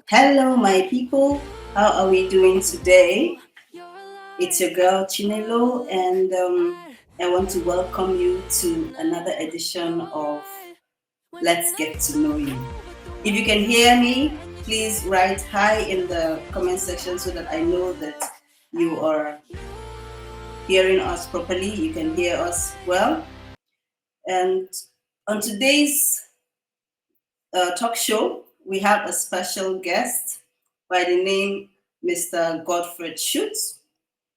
Hello, my people. How are we doing today? It's your girl Chinelo, and I want to welcome you to another edition of Let's Get to Know You. If you can hear me, please write hi in the comment section so that I know that you are hearing us properly. You can hear us well. And on today's talk show, we have a special guest by the name Mr. Godfred Schulz.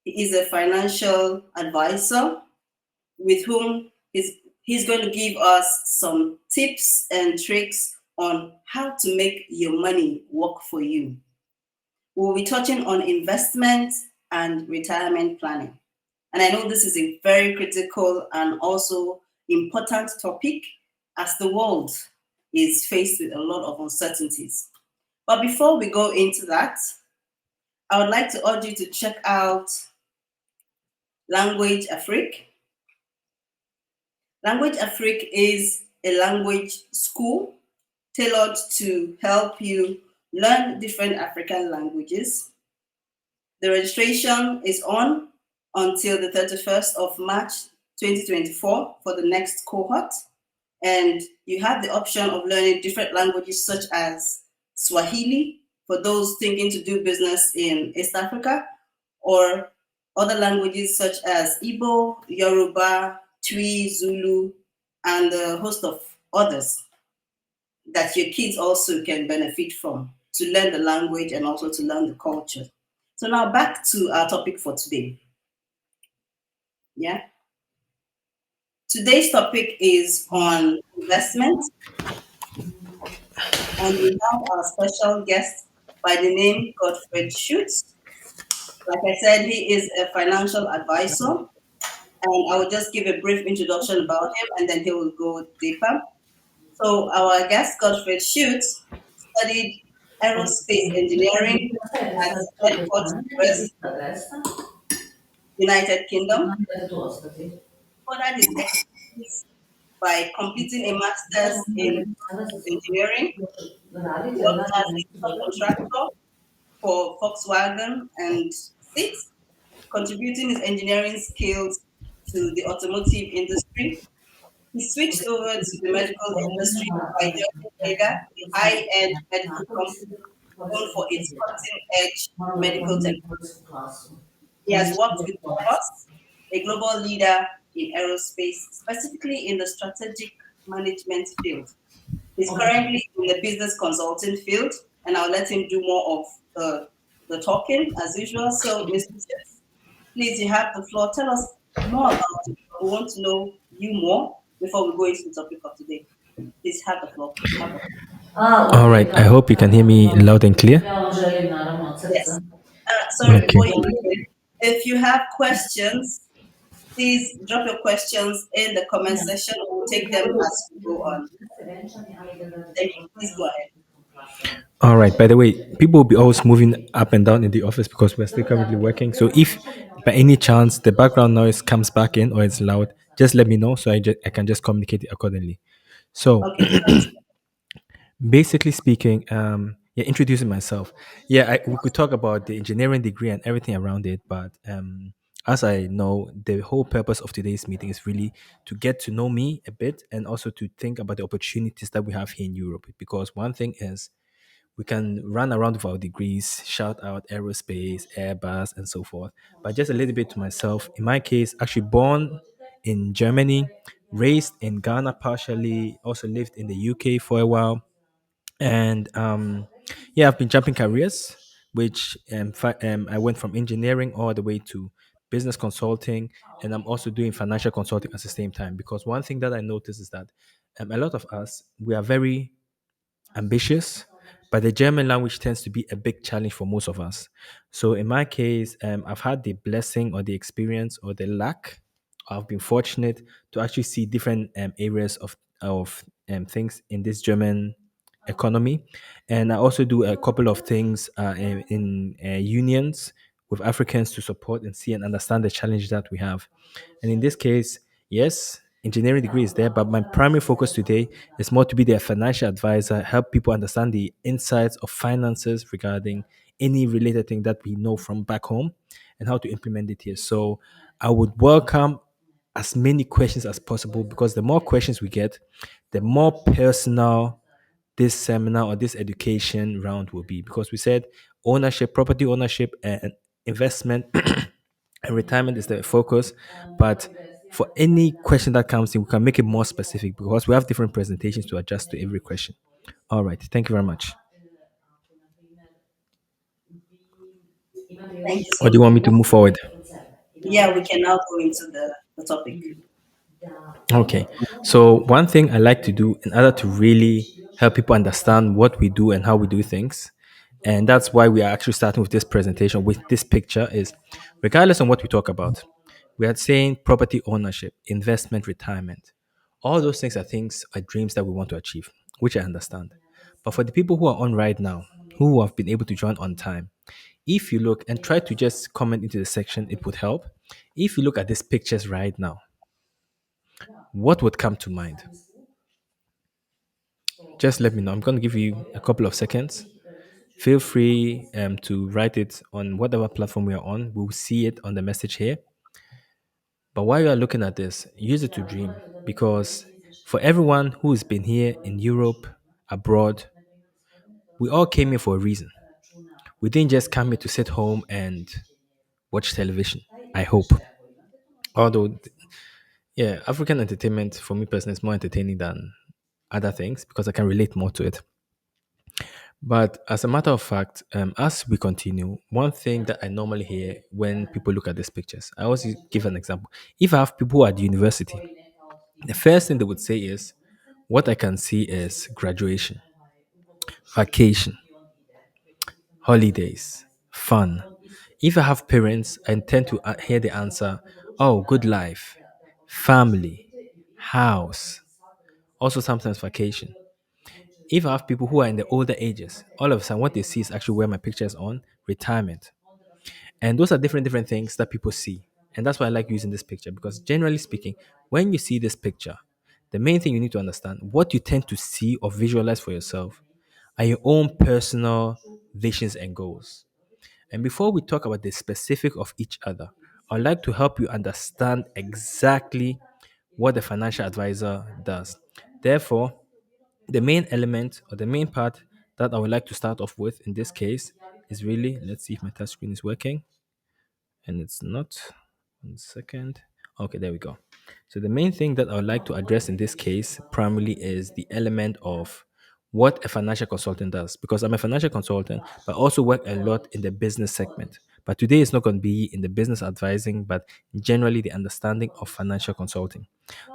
He is a financial advisor with whom he's going to give us some tips and tricks on how to make your money work for you. We'll be touching on investment and retirement planning. And I know this is a very critical and also important topic as the world is faced with a lot of uncertainties. But before we go into that, I would like to urge you to check out Language Afrique. Language Afrique is a language school tailored to help you learn different African languages. The registration is on until the 31st of March 2024 for the next cohort. And you have the option of learning different languages such as Swahili for those thinking to do business in East Africa, or other languages such as Igbo, Yoruba, Twi, Zulu, and a host of others that your kids also can benefit from to learn the language and also to learn the culture. So now back to our topic for today. Yeah. Today's topic is on investment, and we have our special guest by the name Godfred Schulz. Like I said, he is a financial advisor, and I will just give a brief introduction about him, and then he will go deeper. So our guest, Godfred Schulz, studied aerospace engineering at Bedford University, United Kingdom, furthered his expertise by completing a master's in engineering. He worked as a subcontractor for Volkswagen and Seat, contributing his engineering skills to the automotive industry. He switched over to the medical industry by joining Vega, a high-end medical company known for its cutting-edge medical technology. He has worked with Airbus, a global leader in aerospace, specifically in the strategic management field. He's currently in the business consulting field, and I'll let him do more of the talking as usual. So, Mr. Chips, please, you have the floor. Tell us more about it. We want to know you more before we go into the topic of today. Please have the floor. Have the floor. All right. I hope you can hear me loud and clear. Yes. Sorry, Okay. before you begin, if you have questions, please drop your questions in the comment section. We'll take them as we go on. Thank you. Please go ahead. All right. By the way, people will be always moving up and down in the office because we're still currently working. So if by any chance the background noise comes back in or it's loud, just let me know so I can just communicate it accordingly. So Okay, that's basically speaking, yeah, introducing myself. Yeah, we could talk about the engineering degree and everything around it, but as I know, the whole purpose of today's meeting is really to get to know me a bit and also to think about the opportunities that we have here in Europe. Because one thing is we can run around with our degrees, shout out aerospace, Airbus, and so forth. But just a little bit to myself. In my case, actually born in Germany, raised in Ghana partially, also lived in the UK for a while, and yeah, I've been jumping careers, which I went from engineering all the way to business consulting, and I'm also doing financial consulting at the same time. Because one thing that I noticed is that a lot of us, we are very ambitious, but the German language tends to be a big challenge for most of us. So in my case, I've had the blessing or the experience or the luck. I've been fortunate to actually see different areas of things in this German economy, and I also do a couple of things in unions with Africans to support and see and understand the challenge that we have. And in this case, yes. engineering degree is there, but my primary focus today is more to be their financial advisor, help people understand the insights of finances regarding any related thing that we know from back home and how to implement it here. So I would welcome as many questions as possible, because the more questions we get, the more personal this seminar or this education round will be. Because we said ownership, property ownership, and investment and retirement is the focus. But for any question that comes in, we can make it more specific because we have different presentations to adjust to every question. All right. Thank you very much. Thank you Or so do you want me to much. move forward? Yeah, we can now go into the topic. Okay. So, one thing I like to do in order to really help people understand what we do and how we do things, and that's why we are actually starting with this presentation, with this picture, is regardless on what we talk about, we are saying property ownership, investment, retirement. All those things are dreams that we want to achieve, which I understand. But for the people who are on right now, who have been able to join on time, if you look and try to just comment into the section, it would help. If you look at these pictures right now, what would come to mind? Just let me know. I'm going to give you a couple of seconds. Feel free to write it on whatever platform we are on. We'll see it on the message here. But while you are looking at this, use it to dream, because for everyone who's been here in Europe, abroad, we all came here for a reason. We didn't just come here to sit home and watch television, I hope. Although, yeah, African entertainment for me personally is more entertaining than other things because I can relate more to it. But as a matter of fact, as we continue, one thing that I normally hear when people look at these pictures, I always give an example. If I have people who are at university, the first thing they would say is, what I can see is graduation, vacation, holidays, fun. If I have parents, I tend to hear the answer, oh, good life, family, house, also sometimes vacation. If I have people who are in the older ages, all of a sudden what they see is actually where my picture is on, retirement. And those are different things that people see. And that's why I like using this picture, because generally speaking, when you see this picture, the main thing you need to understand, what you tend to see or visualize for yourself are your own personal visions and goals. And before we talk about the specific of each other, I'd like to help you understand exactly what the financial advisor does. Therefore, the main element or the main part that I would like to start off with in this case is really, let's see if my touch screen is working, and it's not. 1 second. Okay, there we go. So the main thing that I would like to address in this case primarily is the element of what a financial consultant does, because I'm a financial consultant but also work a lot in the business segment. But today is not going to be in the business advising, but generally the understanding of financial consulting.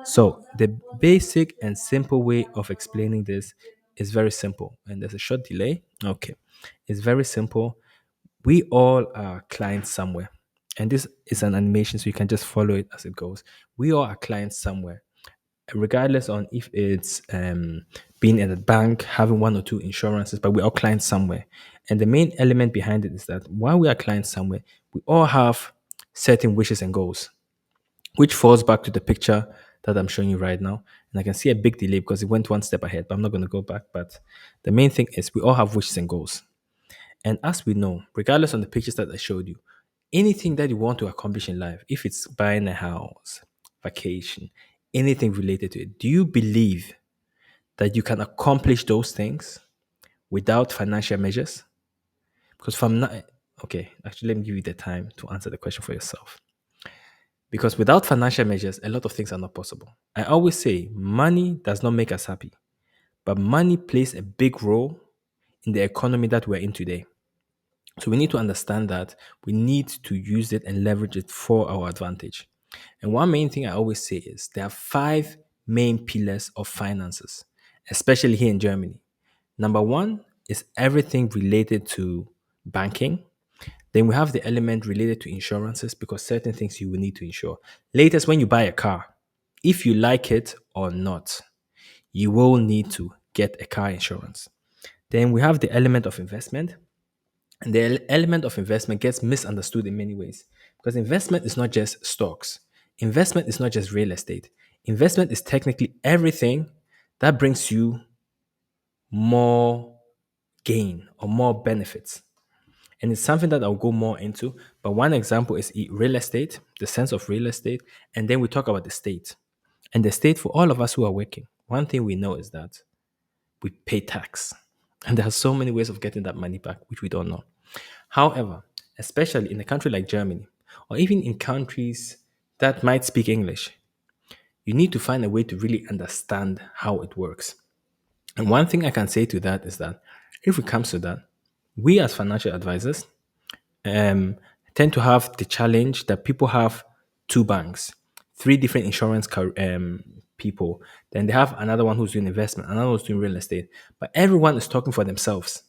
So the basic and simple way of explaining this is very simple, and there's a short delay. Okay, it's very simple. We all are clients somewhere. And this is an animation, so you can just follow it as it goes. We all are clients somewhere, regardless on if it's being in a bank, having one or two insurances, but we are clients somewhere. And the main element behind it is that while we are clients somewhere, we all have certain wishes and goals, which falls back to the picture that I'm showing you right now. And I can see a big delay because it went one step ahead, but I'm not going to go back. But the main thing is we all have wishes and goals. And as we know, regardless on the pictures that I showed you, anything that you want to accomplish in life, if it's buying a house, vacation, anything related to it, do you believe that you can accomplish those things without financial measures? Because from now, okay, actually, let me give you the time to answer the question for yourself. Because without financial measures, a lot of things are not possible. I always say money does not make us happy, but money plays a big role in the economy that we're in today. So we need to understand that we need to use it and leverage it for our advantage. And one main thing I always say is there are five main pillars of finances, especially here in Germany. Number one is everything related to banking. Then we have the element related to insurances, because certain things you will need to insure. Latest, when you buy a car, if you like it or not, you will need to get a car insurance. Then we have the element of investment. And the element of investment gets misunderstood in many ways, because investment is not just stocks, investment is not just real estate, Investment is technically everything that brings you more gain or more benefits. And it's something that I'll go more into. But one example is real estate, the sense of real estate. And then we talk about the state. And the state, for all of us who are working, one thing we know is that we pay tax. And there are so many ways of getting that money back, which we don't know. However, especially in a country like Germany, or even in countries that might speak English, you need to find a way to really understand how it works. And one thing I can say to that is that if it comes to that, we as financial advisors um, tend to have the challenge that people have two banks, three different people. Then they have another one who's doing investment, another one's doing real estate. But everyone is talking for themselves.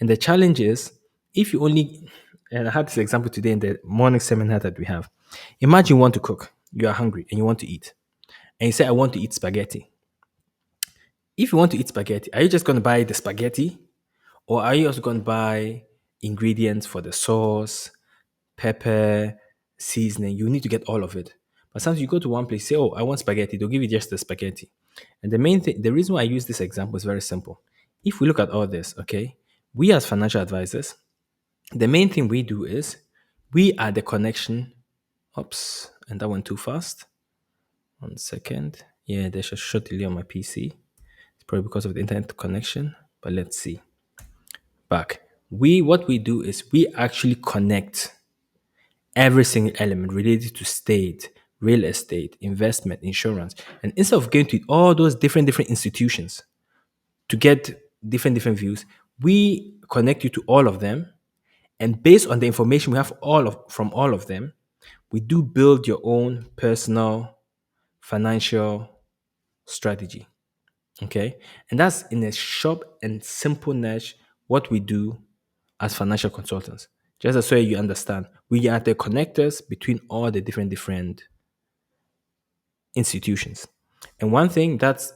And the challenge is if you only, and I had this example today in the morning seminar that we have. Imagine you want to cook, you are hungry and you want to eat. And you say, I want to eat spaghetti. If you want to eat spaghetti, are you just going to buy the spaghetti? Or are you also going to buy ingredients for the sauce, pepper, seasoning? You need to get all of it. But sometimes you go to one place, say, oh, I want spaghetti. They'll give you just the spaghetti. And the main thing, the reason why I use this example is very simple. If we look at all this, okay, we as financial advisors, the main thing we do is we are the connection. Oops, and that went too fast. 1 second. Yeah, there's a short delay on my PC. It's probably because of the internet connection. But let's see. Back. What we do is we actually connect every single element related to state, real estate, investment, insurance. And instead of going to all those different institutions to get different views, we connect you to all of them. And based on the information we have from all of them, we do build your own personal financial strategy. Okay. And that's in a short and simple niche what we do as financial consultants. Just so you understand, we are the connectors between all the different institutions. And one thing that's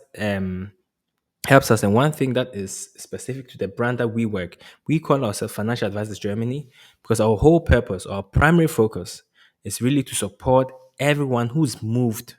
helps us, and one thing that is specific to the brand that we work, we call ourselves Financial Advisors Germany because our whole purpose, our primary focus is really to support everyone who's moved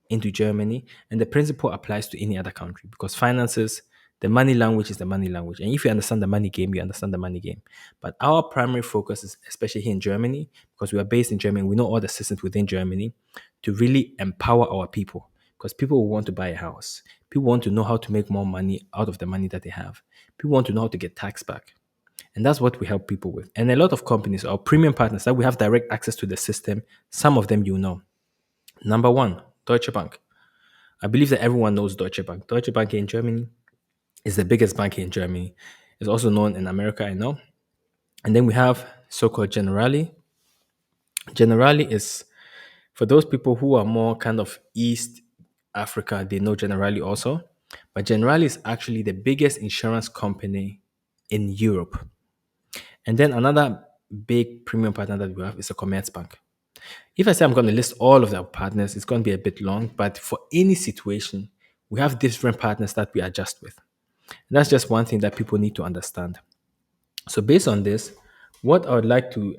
into Germany. And the principle applies to any other country because finances, the money language is the money language. And if you understand the money game, you understand the money game. But our primary focus is, especially here in Germany, because we are based in Germany, we know all the systems within Germany, to really empower our people. Because people will want to buy a house. People want to know how to make more money out of the money that they have. People want to know how to get tax back. And that's what we help people with. And a lot of companies, our premium partners, that we have direct access to the system, some of them you know. Number one, Deutsche Bank. I believe that everyone knows Deutsche Bank. Deutsche Bank here in Germany is the biggest bank here in Germany. It's also known in America, I know. And then we have so-called Generali. Generali is for those people who are more kind of East Africa, they know Generali also. But Generali is actually the biggest insurance company in Europe. And then another big premium partner that we have is a Commerzbank. If I say I'm going to list all of our partners, it's going to be a bit long, but for any situation, we have different partners that we adjust with. And that's just one thing that people need to understand. So based on this, what I would like to,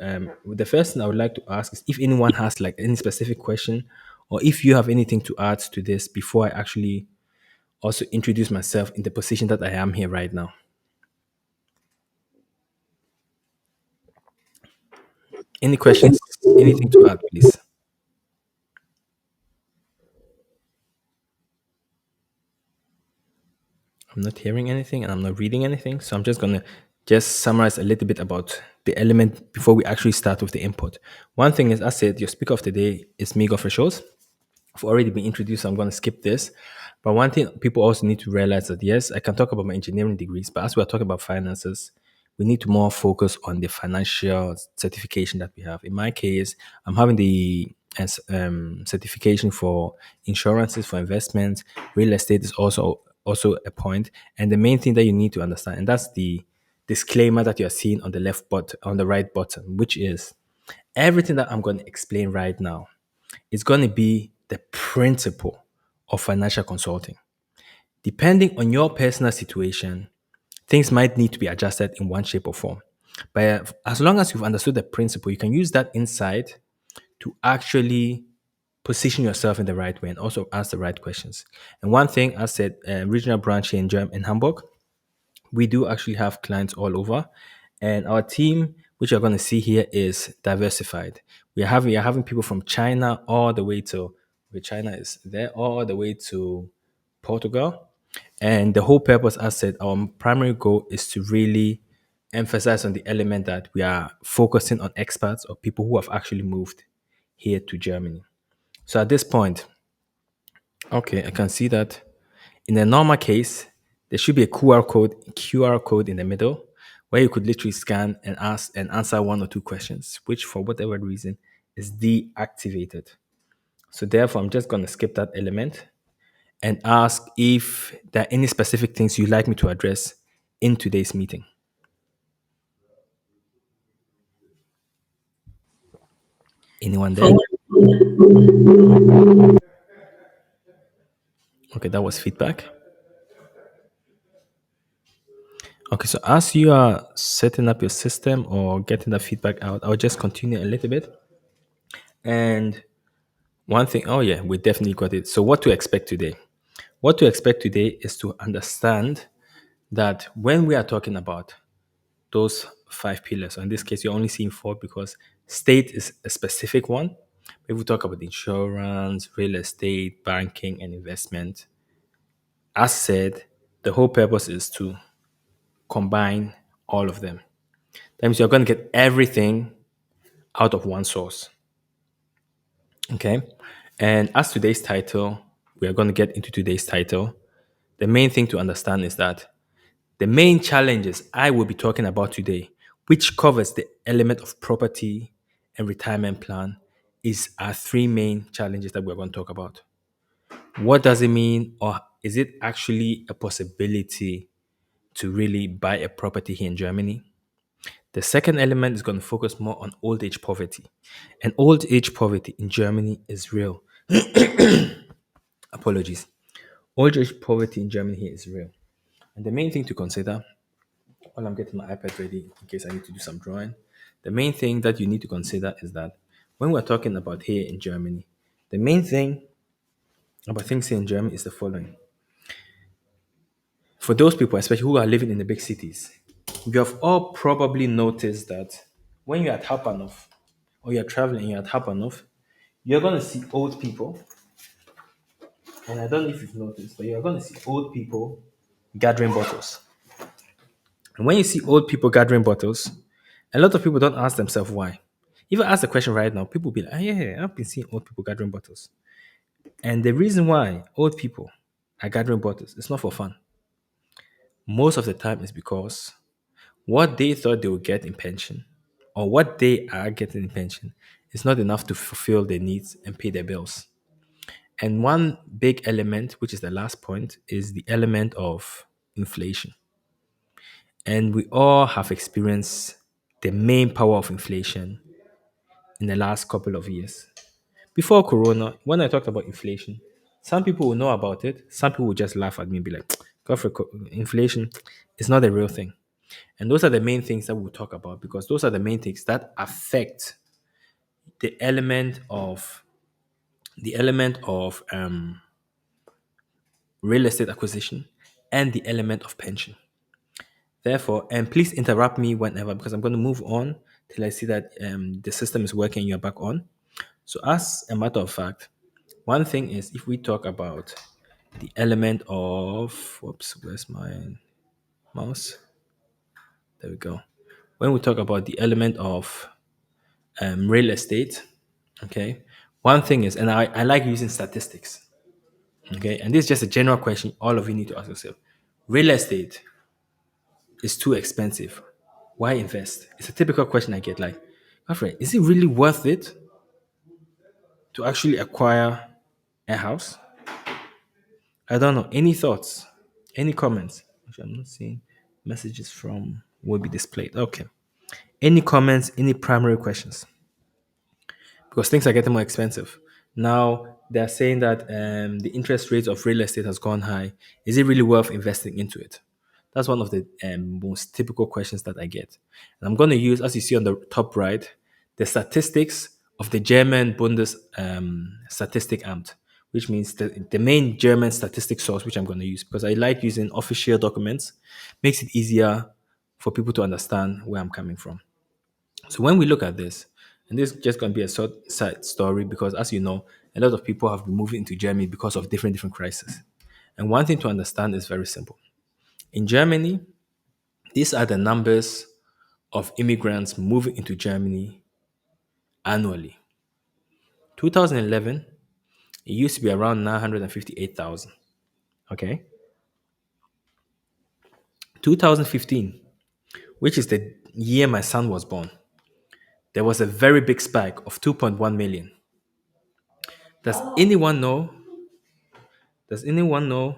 the first thing I would like to ask is if anyone has like any specific question, or if you have anything to add to this before I actually also introduce myself in the position that I am here right now. Any questions? Anything to add, please? I'm not hearing anything and I'm not reading anything. So I'm just going to just summarize a little bit about the element before we actually start with the input. One thing is, I said, your speaker of the day is me, Godfred Schulz. I've already been introduced, so I'm going to skip this. But one thing people also need to realize that yes, I can talk about my engineering degrees, but as we are talking about finances, we need to more focus on the financial certification that we have. In my case, I'm having the certification for insurances, for investments, real estate is also a point. And the main thing that you need to understand, and that's the disclaimer that you are seeing on the on the right button, which is everything that I'm going to explain right now is going to be the principle of financial consulting. Depending on your personal situation, things might need to be adjusted in one shape or form. But as long as you've understood the principle, you can use that insight to actually position yourself in the right way and also ask the right questions. And one thing I said, regional branch here in Hamburg, we do actually have clients all over, and our team, which you're going to see here, is diversified. We are having people from China all the way to where China is there, all the way to Portugal. And the whole purpose, as I said, our primary goal is to really emphasize on the element that we are focusing on expats or people who have actually moved here to Germany. So at this point, okay, I can see that in a normal case, there should be a QR code in the middle where you could literally scan and ask and answer one or two questions, which for whatever reason is deactivated. So therefore, I'm just going to skip that element and ask if there are any specific things you'd like me to address in today's meeting. Anyone there? For Okay, that was feedback. Okay, so as you are setting up your system or getting that feedback out, I'll just continue a little bit. And one thing, oh yeah, we definitely got it. So, what to expect today? What to expect today is to understand that when we are talking about those five pillars, in this case, you're only seeing four because state is a specific one. If we talk about insurance, real estate, banking, and investment, as said, the whole purpose is to combine all of them. That means you're going to get everything out of one source. Okay. And as today's title, we are going to get into today's title. The main thing to understand is that the main challenges I will be talking about today, which covers the element of property and retirement plan, is our three main challenges that we're going to talk about. What does it mean, or is it actually a possibility to really buy a property here in Germany? The second element is going to focus more on old age poverty. And old age poverty in Germany is real. Apologies. Old age poverty in Germany here is real. And the main thing to consider while I'm getting my iPad ready in case I need to do some drawing, the main thing that you need to consider is that when we're talking about here in Germany, the main thing about things here in Germany is the following. For those people, especially who are living in the big cities, you have all probably noticed that when you're at Hapanov or you're traveling and you're at Hapanov, you're going to see old people. And I don't know if you've noticed, but you're going to see old people gathering bottles. And when you see old people gathering bottles, a lot of people don't ask themselves why. If I ask the question right now, people will be like, oh, yeah, I've been seeing old people gathering bottles. And the reason why old people are gathering bottles is not for fun. Most of the time is because what they thought they would get in pension or what they are getting in pension is not enough to fulfill their needs and pay their bills. And one big element, which is the last point, is the element of inflation. And we all have experienced the main power of inflation in the last couple of years. Before Corona, when I talked about inflation, some people will know about it. Some people will just laugh at me and be like, Godfrey, inflation is not a real thing. And those are the main things that we'll talk about because those are the main things that affect the element of real estate acquisition and the element of pension. Therefore, and please interrupt me whenever because I'm going to move on till I see that the system is working. You're back on. So, as a matter of fact, one thing is if we talk about the element of, whoops, where's my mouse? There we go. When we talk about the element of real estate, okay, one thing is, and I like using statistics, okay, and this is just a general question all of you need to ask yourself. Real estate is too expensive. Why invest? It's a typical question I get like, Alfred, is it really worth it to actually acquire a house? I don't know. Any thoughts? Any comments? Actually, I'm not seeing messages from will be displayed. Okay. Any comments? Any primary questions? Because things are getting more expensive. Now they're saying that the interest rates of real estate has gone high. Is it really worth investing into it? That's one of the most typical questions that I get. And I'm going to use, as you see on the top right, the statistics of the German Bundes Statistikamt, which means the main German statistic source, which I'm going to use because I like using official documents, makes it easier for people to understand where I'm coming from. So when we look at this, and this is just going to be a short side story because, as you know, a lot of people have been moving into Germany because of different crises. And one thing to understand is very simple. In Germany, these are the numbers of immigrants moving into Germany annually. 2011, it used to be around 958,000. Okay. 2015, which is the year my son was born, there was a very big spike of 2.1 million. Does anyone know? Does anyone know?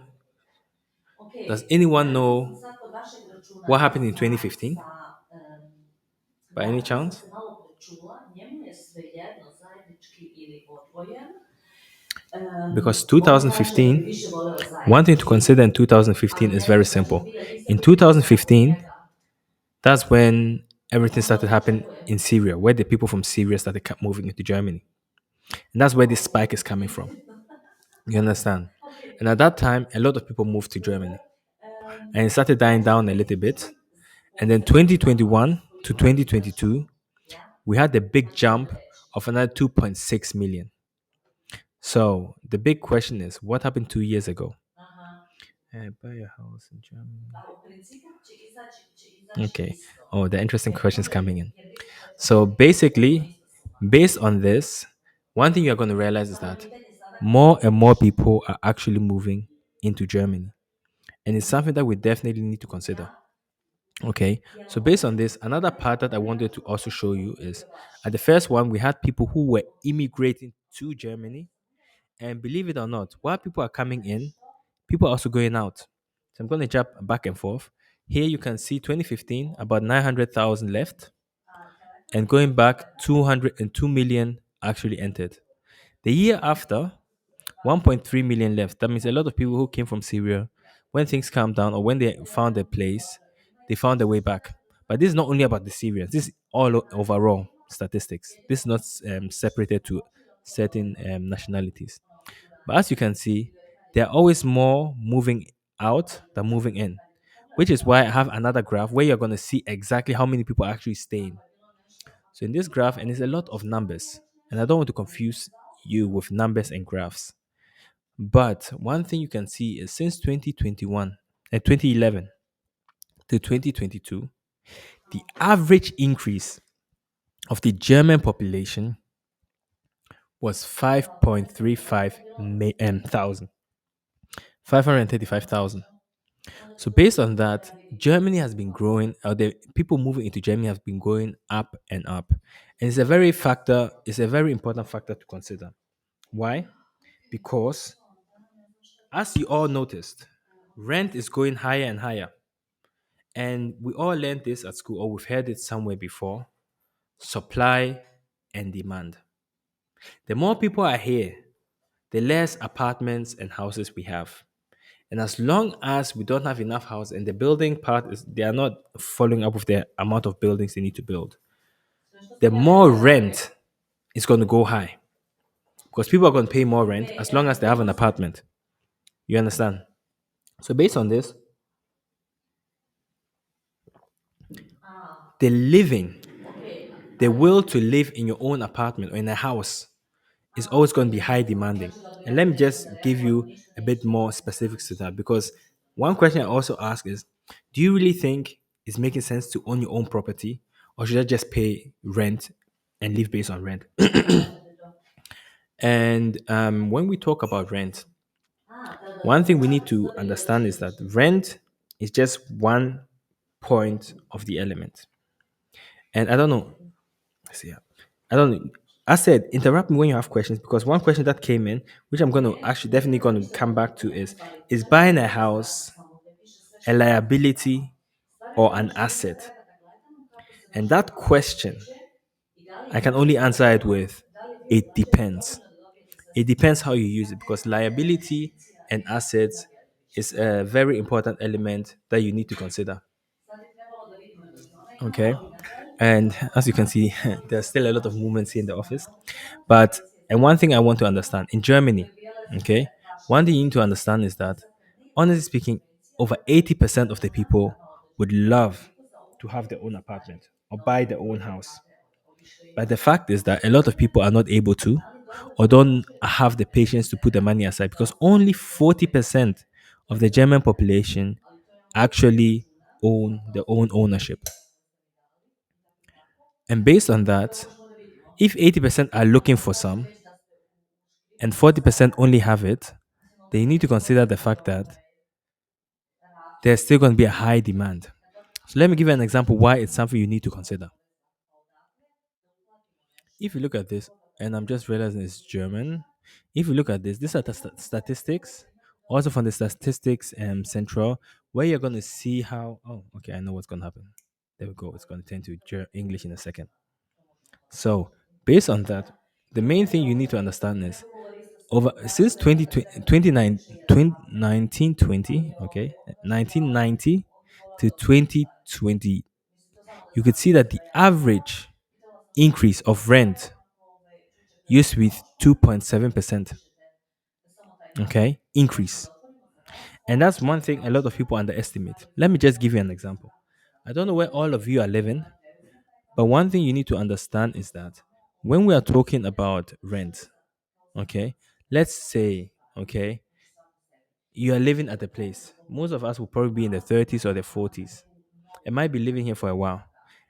Does anyone know what happened in 2015 by any chance? Because 2015, one thing to consider in 2015 is very simple. In 2015, that's when everything started happening in Syria, where the people from Syria started moving into Germany. And that's where this spike is coming from. You understand? And at that time, a lot of people moved to Germany. And it started dying down a little bit. And then 2021 to 2022, we had the big jump of another 2.6 million. So the big question is, what happened 2 years ago? Buy a house in Germany. Okay. Oh, the interesting questions coming in. So basically, based on this, one thing you're going to realize is that more and more people are actually moving into Germany. And it's something that we definitely need to consider. Okay. So based on this, another part that I wanted to also show you is at the first one, we had people who were immigrating to Germany. And believe it or not, while people are coming in, people are also going out. So I'm going to jump back and forth. Here you can see 2015, about 900,000 left. And going back, 202 million actually entered. The year after, 1.3 million left. That means a lot of people who came from Syria, when things calmed down or when they found a place, they found their way back. But this is not only about the Syrians. This is all overall statistics. This is not separated to certain nationalities. But as you can see, there are always more moving out than moving in, which is why I have another graph where you're going to see exactly how many people are actually staying. So in this graph, and it's a lot of numbers, and I don't want to confuse you with numbers and graphs. But one thing you can see is since 2021 and 2011 to 2022, the average increase of the German population was 5.35 thousand. 535,000. So based on that, Germany has been growing, or the people moving into Germany have been going up and up. And it's a very important factor to consider. Why? Because as you all noticed, rent is going higher and higher. And we all learned this at school, or we've heard it somewhere before. Supply and demand. The more people are here, the less apartments and houses we have. And as long as we don't have enough house and the building part is they are not following up with the amount of buildings they need to build, the more rent is going to go high because people are going to pay more rent as long as they have an apartment. You understand? So based on this, the living, the will to live in your own apartment or in a house is always going to be high demanding. And let me just give you a bit more specifics to that because one question I also ask is, do you really think it's making sense to own your own property or should I just pay rent and live based on rent? And when we talk about rent, one thing we need to understand is that rent is just one point of the element. And I don't know, see, I don't know. I said interrupt me when you have questions because one question that came in, which I'm gonna actually definitely gonna come back to is buying a house a liability or an asset? And that question I can only answer it with it depends. It depends how you use it because liability and assets is a very important element that you need to consider. Okay. And as you can see, there's still a lot of movements here in the office. But and one thing I want to understand in Germany, okay, one thing you need to understand is that, honestly speaking, over 80% of the people would love to have their own apartment or buy their own house. But the fact is that a lot of people are not able to or don't have the patience to put the money aside because only 40% of the German population actually own their own ownership. And based on that, if 80% are looking for some and 40% only have it, they need to consider the fact that there's still going to be a high demand. So let me give you an example why it's something you need to consider. If you look at this, and I'm just realizing it's German. If you look at this, these are the statistics, also from the statistics central, where you're going to see how. Oh, okay, I know what's going to happen. There we go. It's going to turn to English in a second. So, based on that, the main thing you need to understand is over since 1920, okay, 1990 to 2020, you could see that the average increase of rent used to be 2.7%, okay, increase. And that's one thing a lot of people underestimate. Let me just give you an example. I don't know where all of you are living, but one thing you need to understand is that when we are talking about rent, okay, let's say, okay, you are living at a place. Most of us will probably be in the 30s or the 40s. I might be living here for a while.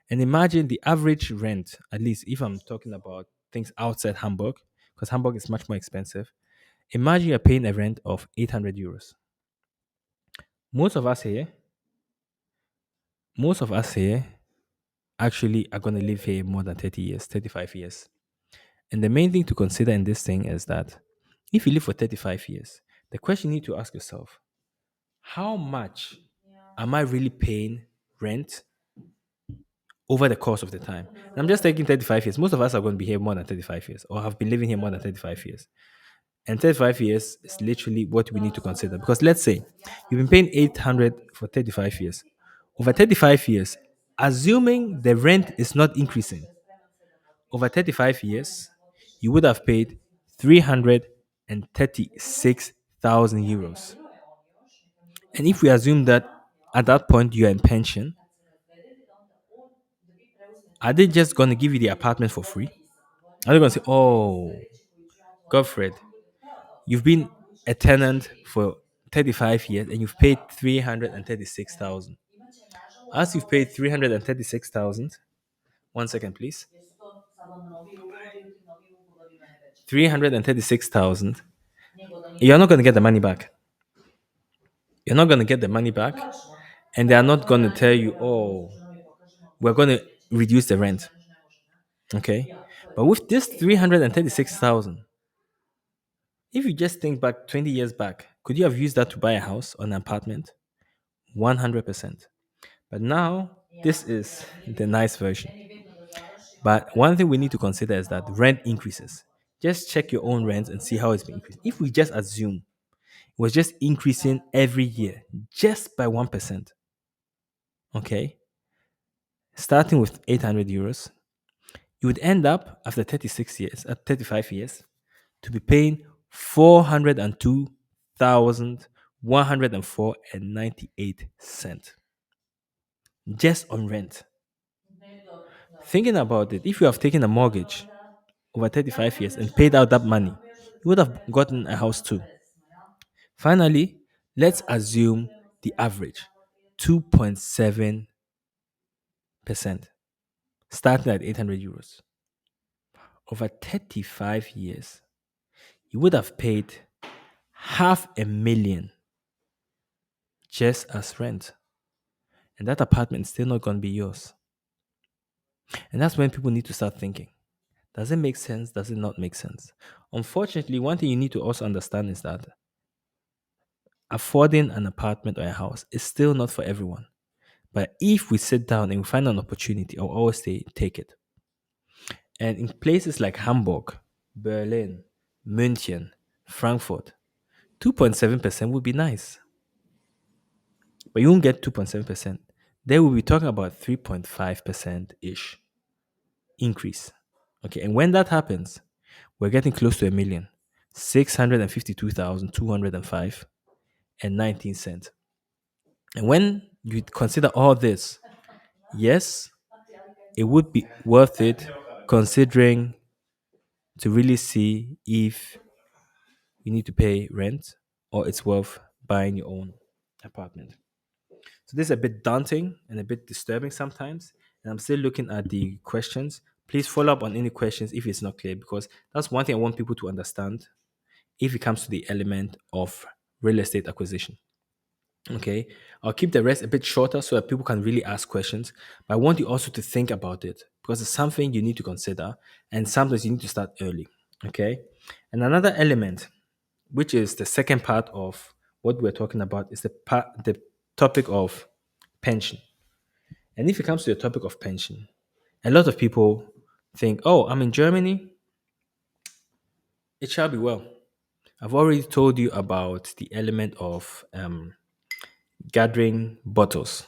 And imagine the average rent, at least if I'm talking about things outside Hamburg, because Hamburg is much more expensive. Imagine you're paying a rent of 800 euros. Most of us here, most of us here actually are going to live here more than 30 years, 35 years. And the main thing to consider in this thing is that if you live for 35 years, the question you need to ask yourself, how much am I really paying rent over the course of the time? And I'm just taking 35 years. Most of us are going to be here more than 35 years or have been living here more than 35 years. And 35 years is literally what we need to consider. Because let's say you've been paying 800 for 35 years. Over 35 years, assuming the rent is not increasing, over 35 years, you would have paid 336,000 euros. And if we assume that at that point you're in pension, are they just going to give you the apartment for free? Are they going to say, oh, Godfred, you've been a tenant for 35 years and you've paid 336,000. As you've paid 336,000, one second, please. 336,000, you're not going to get the money back. You're not going to get the money back. And they are not going to tell you, oh, we're going to reduce the rent. Okay. But with this 336,000, if you just think back 20 years back, could you have used that to buy a house or an apartment? 100%. But now, this is the nice version. But one thing we need to consider is that rent increases. Just check your own rent and see how it's been increasing. If we just assume it was just increasing every year, just by 1%, okay, starting with 800 euros, you would end up after 36 years, at 35 years, to be paying 402,104 and 98 cents just on rent. Thinking about it, if you have taken a mortgage over 35 years and paid out that money, you would have gotten a house too. Finally, let's assume the average 2.7%, starting at 800 euros. Over 35 years, you would have paid 500,000 just as rent. And that apartment is still not going to be yours. And that's when people need to start thinking, does it make sense? Does it not make sense? Unfortunately, one thing you need to also understand is that affording an apartment or a house is still not for everyone. But if we sit down and we find an opportunity, I'll always say take it. And in places like Hamburg, Berlin, München, Frankfurt, 2.7% would be nice. But you won't get 2.7%. Then we'll be talking about 3.5% ish increase. Okay, and when that happens, we're getting close to a million. 652,205 and 19 cents. And when you consider all this, yes, it would be worth it considering to really see if you need to pay rent or it's worth buying your own apartment. So this is a bit daunting and a bit disturbing sometimes. And I'm still looking at the questions. Please follow up on any questions if it's not clear, because that's one thing I want people to understand if it comes to the element of real estate acquisition. Okay. I'll keep the rest a bit shorter so that people can really ask questions. But I want you also to think about it because it's something you need to consider. And sometimes you need to start early. Okay. And another element, which is the second part of what we're talking about, is the topic of pension. And if it comes to the topic of pension, a lot of people think, oh, I'm in Germany, it shall be well. I've already told you about the element of gathering bottles.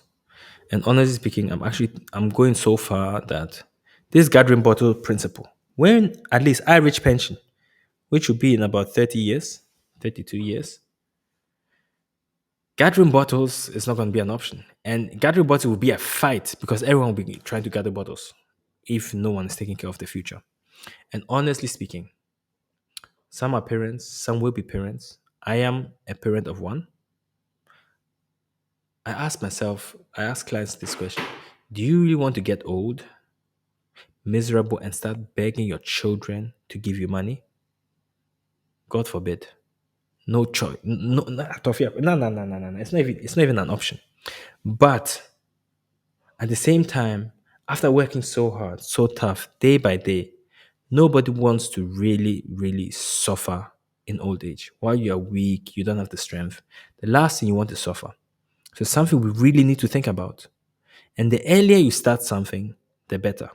And honestly speaking, I'm going so far that this gathering bottle principle, when at least I reach pension, which will be in about 30 years, 32 years, gathering bottles is not going to be an option. And gathering bottles will be a fight because everyone will be trying to gather bottles if no one is taking care of the future. And honestly speaking, some are parents, some will be parents. I am a parent of one. I ask clients this question: do you really want to get old, miserable, and start begging your children to give you money? God forbid. No choice. No, no, no, no, no, no, no. It's not even an option. But at the same time, after working so hard, so tough, day by day, nobody wants to really, really suffer in old age. While you are weak, you don't have the strength. The last thing you want to suffer. So it's something we really need to think about. And the earlier you start something, the better.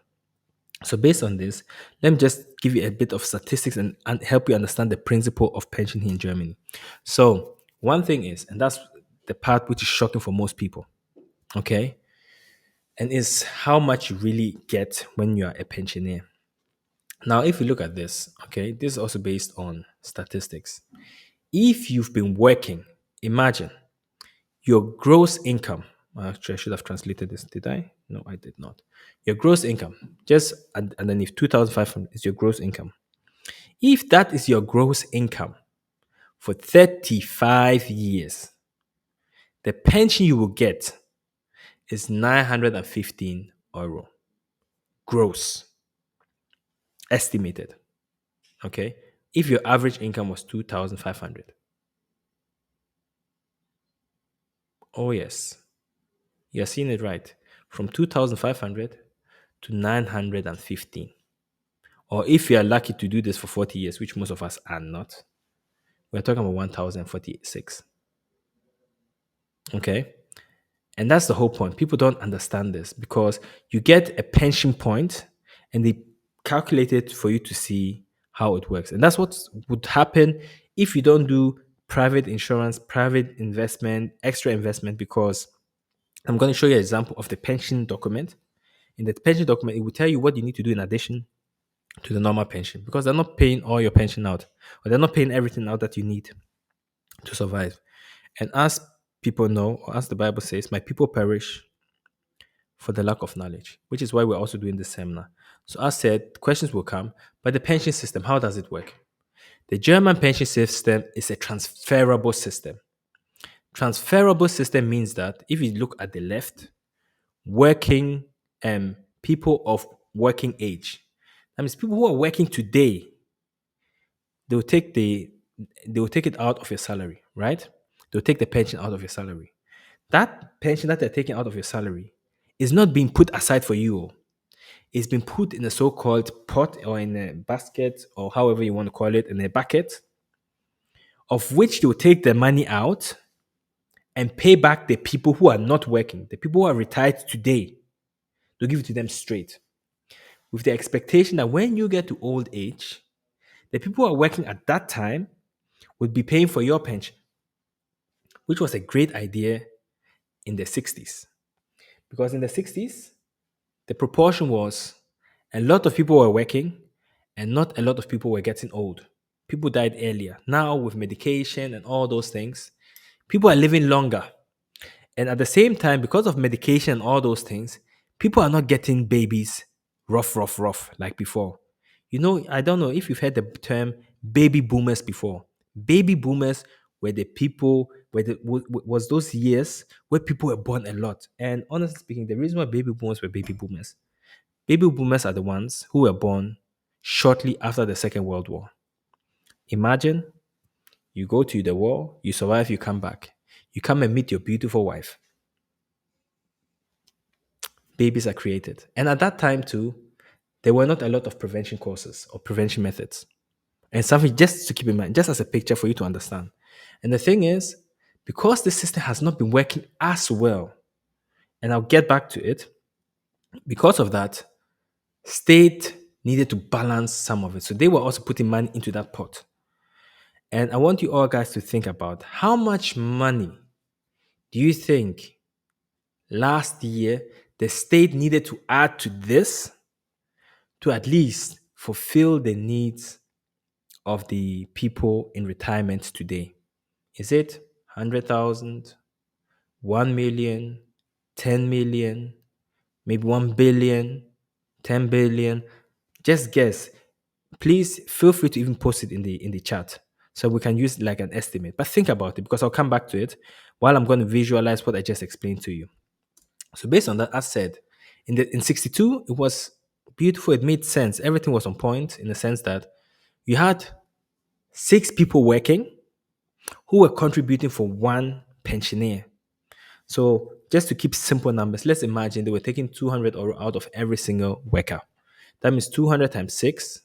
So based on this, let me just give you a bit of statistics and help you understand the principle of pension here in Germany. So one thing is, and that's the part which is shocking for most people, okay? And is how much you really get when you are a pensioner. Now, if you look at this, okay, this is also based on statistics. If you've been working, imagine your gross income. Actually, I should have translated this. Did I? No, I did not. Your gross income, just underneath 2,500 is your gross income. If that is your gross income for 35 years, the pension you will get is 915 euro gross, estimated. Okay. If your average income was 2,500. Oh, yes. You're seeing it right. From 2,500 to 915. Or if you are lucky to do this for 40 years, which most of us are not, we're talking about 1,046. Okay. And that's the whole point. People don't understand this because you get a pension point and they calculate it for you to see how it works. And that's what would happen if you don't do private insurance, private investment, extra investment, because I'm going to show you an example of the pension document. In the pension document, it will tell you what you need to do in addition to the normal pension because they're not paying all your pension out or they're not paying everything out that you need to survive. And as people know, or as the Bible says, my people perish for the lack of knowledge, which is why we're also doing this seminar. So, as said, questions will come, but the pension system, how does it work? The German pension system is a transferable system. Transferable system means that if you look at the left, working people of working age, that means people who are working today, they will take the they will take it out of your salary, right? They'll take the pension out of your salary. That pension that they're taking out of your salary is not being put aside for you. It's been put in a so-called pot or in a basket or however you want to call it, in a bucket, of which they will take the money out and pay back the people who are not working, the people who are retired today. They'll give it to them straight with the expectation that when you get to old age, the people who are working at that time would be paying for your pension, which was a great idea in the 60s. Because in the 60s, the proportion was a lot of people were working and not a lot of people were getting old. People died earlier. Now, with medication and all those things, people are living longer. And at the same time, because of medication and all those things, people are not getting babies rough like before. I don't know if you've heard the term baby boomers before. Baby boomers were the people where was those years where people were born a lot. And honestly speaking, the reason why baby boomers were baby boomers are the ones who were born shortly after the Second World War. Imagine you go to the war, you survive, you come back. You come and meet your beautiful wife. Babies are created. And at that time, too, there were not a lot of prevention courses or prevention methods. And something just to keep in mind, just as a picture for you to understand. And the thing is, because the system has not been working as well, and I'll get back to it, because of that, state needed to balance some of it. So they were also putting money into that pot. And I want you all guys to think about how much money do you think last year the state needed to add to this to at least fulfill the needs of the people in retirement today? Is it 100,000, 1 million, 10 million, maybe 1 billion, 10 billion? Just guess. Please feel free to even post it in the chat so we can use like an estimate. But think about it because I'll come back to it while I'm going to visualize what I just explained to you. So based on that, as said, in 62, it was beautiful. It made sense. Everything was on point in the sense that you had six people working who were contributing for one pensioner. So just to keep simple numbers, let's imagine they were taking 200 euro out of every single worker. That means 200 times 6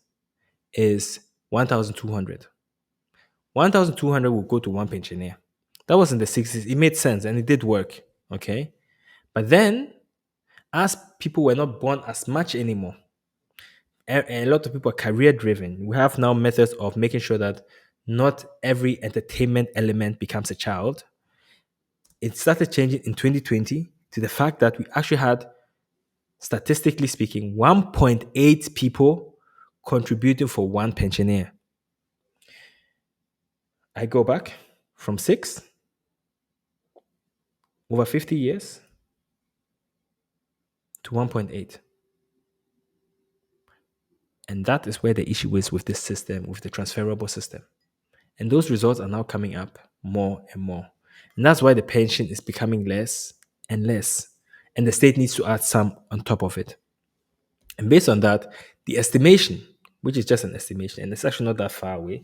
is 1,200. 1,200 will go to one pensioner. That was in the 60s. It made sense and it did work. Okay. But then, as people were not born as much anymore, a lot of people are career driven. We have now methods of making sure that not every entertainment element becomes a child. It started changing in 2020 to the fact that we actually had, statistically speaking, 1.8 people contributing for one pensioner. I go back from 6 over 50 years to 1.8. And that is where the issue is with this system, with the transferable system. And those results are now coming up more and more. And that's why the pension is becoming less and less. And the state needs to add some on top of it. And based on that, the estimation, which is just an estimation, and it's actually not that far away,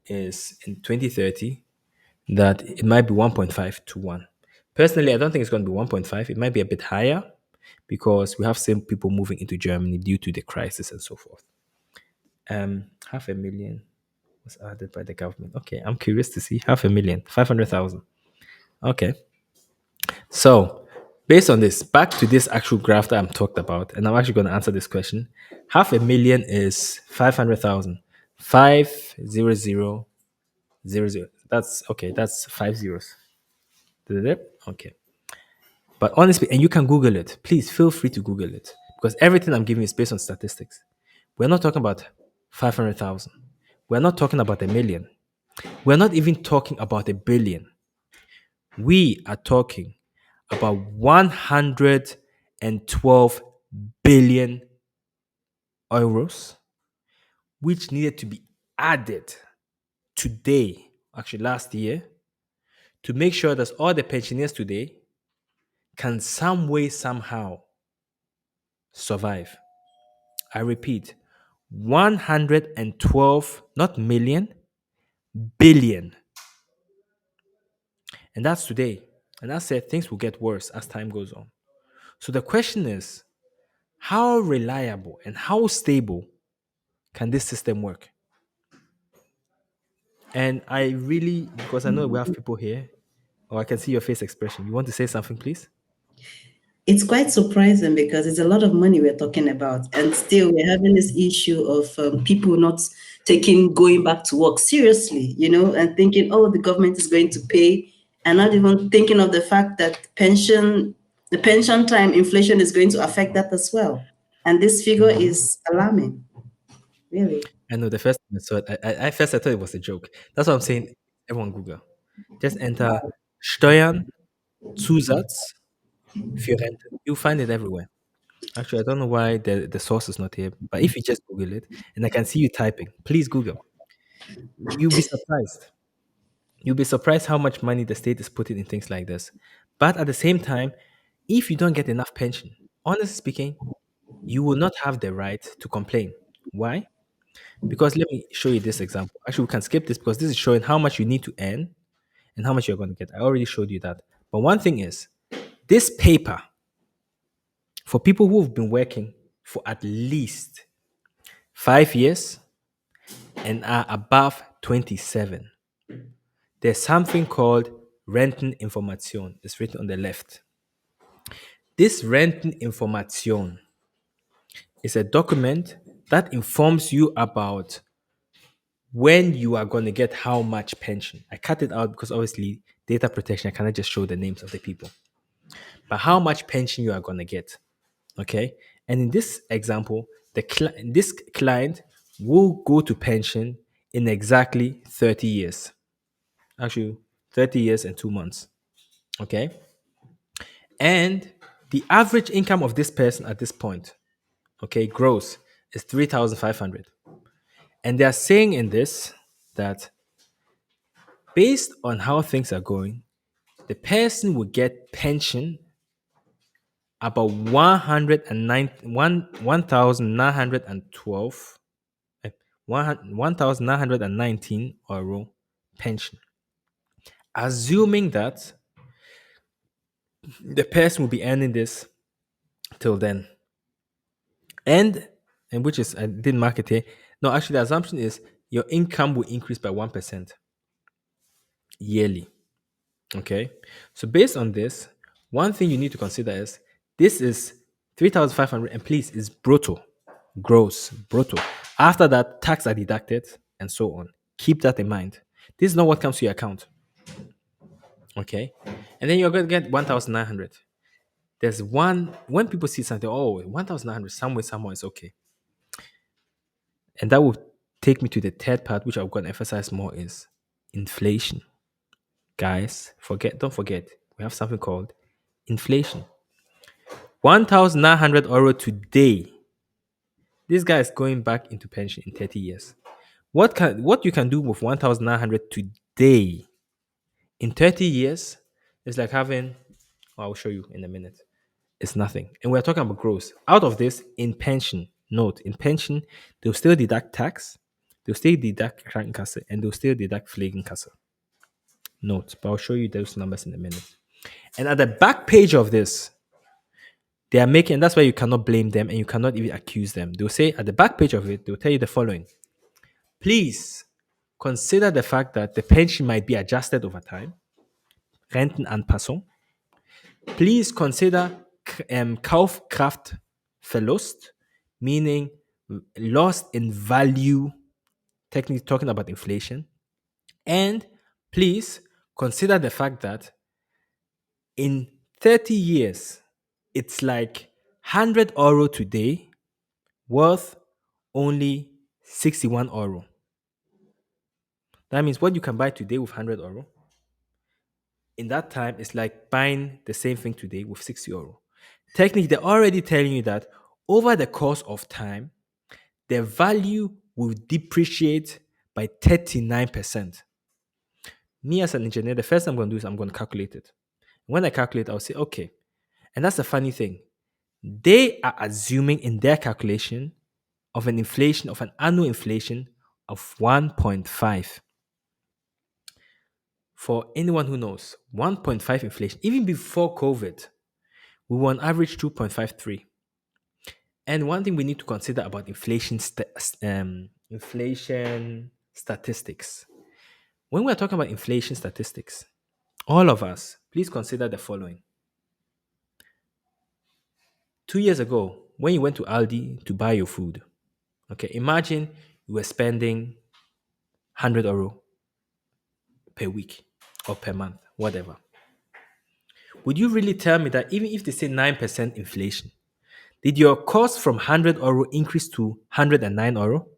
is in 2030 that it might be 1.5 to 1. Personally, I don't think it's going to be 1.5. It might be a bit higher because we have some people moving into Germany due to the crisis and so forth. 500,000 was added by the government. Okay, I'm curious to see 500,000, 500,000. Okay, so based on this, back to this actual graph that I'm talked about, and I'm actually going to answer this question. 500,000 is 500,000. 500,000. That's okay. That's 5 zeros. Did it? Okay. But honestly, and you can Google it. Please feel free to Google it because everything I'm giving is based on statistics. We're not talking about 500,000. We're not talking about a million. We're not even talking about a billion. We are talking about 112 billion euros, which needed to be added today, actually last year, to make sure that all the pensioners today can some way, somehow survive. I repeat, 112, not million, billion. And that's today. And I said things will get worse as time goes on. So the question is, how reliable and how stable can this system work? And I really, because I know we have people here, or I can see your face expression. You want to say something, please? It's quite surprising because it's a lot of money we're talking about, and still we're having this issue of people not taking going back to work seriously, and thinking, oh, the government is going to pay, and not even thinking of the fact that pension The pension time inflation is going to affect that as well. And this figure Mhm. is alarming, really. I know the first time I saw it, I first I thought it was a joke. That's what I'm saying. Everyone Google. Just enter Steuern Zusatz für Rente. You'll find it everywhere. Actually, I don't know why the source is not here, but if you just Google it, and I can see you typing, please Google. You'll be surprised. You'll be surprised how much money the state is putting in things like this. But at the same time, if you don't get enough pension, honestly speaking, you will not have the right to complain. Why? Because let me show you this example. Actually, we can skip this because this is showing how much you need to earn and how much you're going to get. I already showed you that. But one thing is, this paper, for people who have been working for at least 5 years and are above 27, there's something called Renteninformation. It's written on the left. This Renteninformation is a document that informs you about when you are going to get how much pension. I cut it out because obviously data protection, I cannot just show the names of the people, but how much pension you are going to get. Okay. And in this example, this client will go to pension in exactly 30 years. Actually, 30 years and 2 months. Okay. And the average income of this person at this point, okay, gross, is 3,500. And they are saying in this that based on how things are going, the person will get pension about 109 1,912 1,919 euro pension, assuming that the person will be earning this till then. And which is, I didn't mark it here. No, actually, the assumption is your income will increase by 1% yearly. Okay. So based on this, one thing you need to consider is this is 3,500, and please is brutto, gross, brutto. After that, tax are deducted and so on. Keep that in mind. This is not what comes to your account. Okay. And then you're going to get 1,900. There's one, when people see something, oh, 1,900, somewhere, somewhere is okay. And that will take me to the third part, which I'm going to emphasize more is inflation. Guys, don't forget, we have something called inflation. 1,900 euro today. This guy is going back into pension in 30 years. What you can do with 1,900 today in 30 years is like having, I'll show you in a minute. It's nothing. And we're talking about gross. Out of this, in pension, note, in pension, they'll still deduct tax, they'll still deduct Krankenkasse, and they'll still deduct Pflegenkasse. Note, but I'll show you those numbers in a minute. And at the back page of this, they are making, and that's why you cannot blame them and you cannot even accuse them. They'll say at the back page of it, they'll tell you the following. Please consider the fact that the pension might be adjusted over time, Rentenanpassung. Please consider Kaufkraftverlust, meaning loss in value, technically talking about inflation. And please consider the fact that in 30 years, it's like 100 euro today worth only 61 euro. That means what you can buy today with 100 euro, in that time, it's like buying the same thing today with 60 euro. Technically, they're already telling you that over the course of time, the value will depreciate by 39%. Me as an engineer, the first thing I'm going to do is I'm going to calculate it. When I calculate, I'll say, okay. And that's the funny thing. They are assuming in their calculation of an annual inflation of 1.5. For anyone who knows, 1.5 inflation, even before COVID, we were on average 2.53. And one thing we need to consider about inflation statistics. When we're talking about inflation statistics, all of us, please consider the following. 2 years ago, when you went to Aldi to buy your food, okay, imagine you were spending 100 euro per week or per month, whatever. Would you really tell me that even if they say 9% inflation, did your cost from 100 euro increase to 109 euro?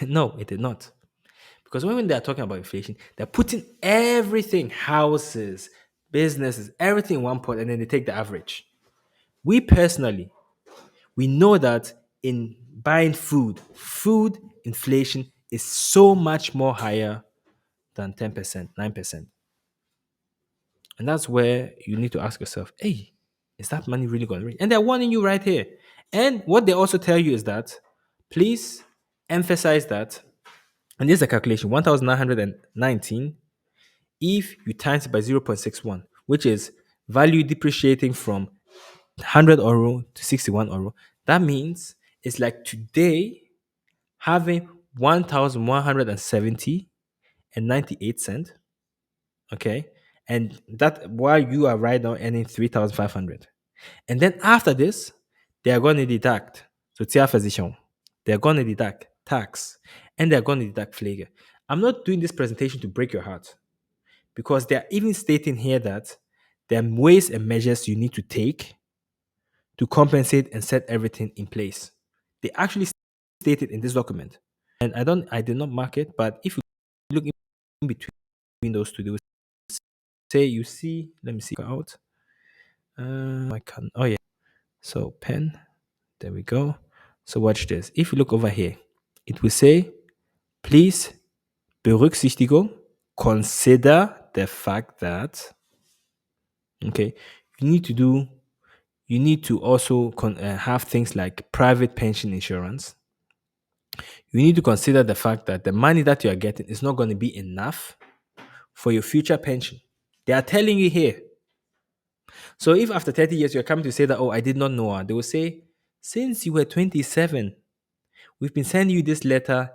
No, it did not. Because when they are talking about inflation, they're putting everything, houses, businesses, everything in one pot, and then they take the average. We personally, we know that in buying food, food inflation is so much more higher than 10%, 9%. And that's where you need to ask yourself, hey, is that money really going to reach? And they're warning you right here. And what they also tell you is that please emphasize that, and this is a calculation 1,919 if you times it by 0.61, which is value depreciating from 100 euro to 61 euro. That means it's like today having 1,170 and 98 cent. Okay. And that while you are right now earning 3,500. And then after this, they are going to deduct Sozialversicherung. They're going to deduct tax and they're going to deduct Pflege. I'm not doing this presentation to break your heart because they're even stating here that there are ways and measures you need to take to compensate and set everything in place. They actually stated in this document. And I did not mark it, but if you look in between those two, they will say you see, let me see out. I can oh yeah. So pen, there we go. So watch this. If you look over here, it will say, please Berücksichtigung, consider the fact that okay, you need to do you need to also have things like private pension insurance. You need to consider the fact that the money that you are getting is not going to be enough for your future pension. They are telling you here. So if after 30 years you're coming to say that, oh, I did not know, they will say, since you were 27, we've been sending you this letter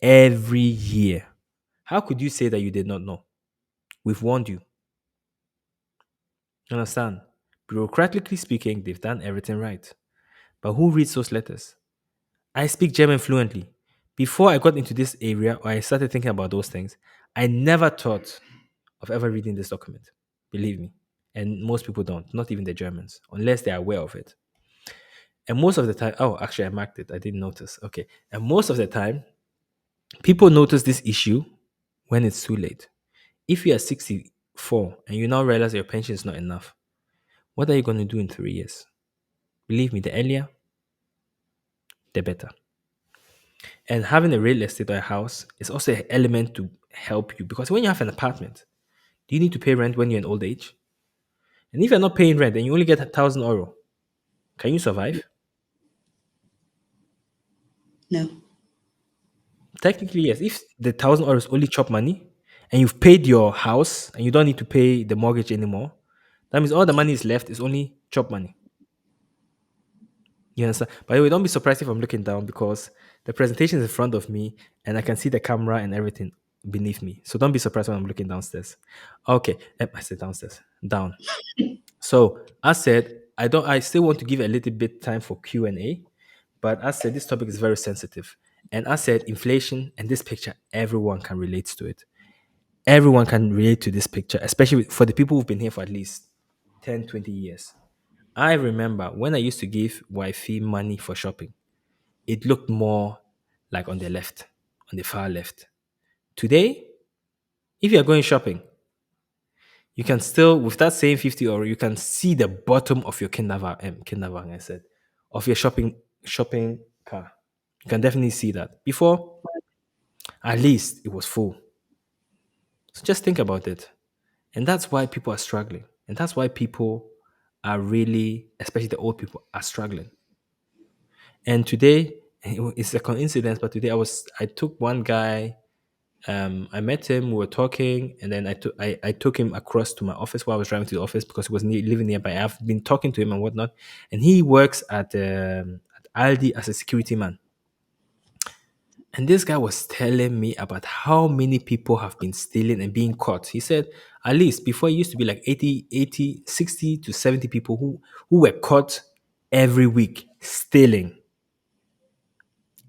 every year. How could you say that you did not know? We've warned you. You understand? Bureaucratically speaking, they've done everything right. But who reads those letters? I speak German fluently. Before I got into this area or I started thinking about those things, I never thought of ever reading this document. Believe me. And most people don't, not even the Germans, unless they're aware of it. And most of the time, oh, actually, I marked it. I didn't notice. Okay. And most of the time, people notice this issue when it's too late. If you are 64 and you now realize your pension is not enough, what are you going to do in 3 years? Believe me, the earlier, the better. And having a real estate or a house is also an element to help you because when you have an apartment, do you need to pay rent when you're in old age? And if you're not paying rent and you only get 1,000 euro, can you survive? No. Technically, yes. If the 1,000 euro is only chop money and you've paid your house and you don't need to pay the mortgage anymore, that means all the money is left is only chop money. You understand? By the way, don't be surprised if I'm looking down because the presentation is in front of me and I can see the camera and everything beneath me. So don't be surprised when I'm looking downstairs. Okay, I said downstairs, down. So as said, I still want to give a little bit time for Q&A, but as said, this topic is very sensitive. And as said, inflation and this picture, everyone can relate to it. Everyone can relate to this picture, especially for the people who've been here for at least 10, 20 years. I remember when I used to give wifey money for shopping, it looked more like on the left, on the far left. Today, if you're going shopping, you can still, with that same 50 euro, you can see the bottom of your Kinderwagen, I said, of your shopping car. You can definitely see that. Before, at least it was full. So just think about it. And that's why people are struggling. And that's why people are really, especially the old people, are struggling. And today, it's a coincidence, but today I took one guy, I met him, we were talking, and then I took him across to my office while I was driving to the office because he was living nearby. I've been talking to him and whatnot, and he works at Aldi as a security man. And this guy was telling me about how many people have been stealing and being caught. He said, at least before it used to be like 80, 60 to 70 people who were caught every week stealing.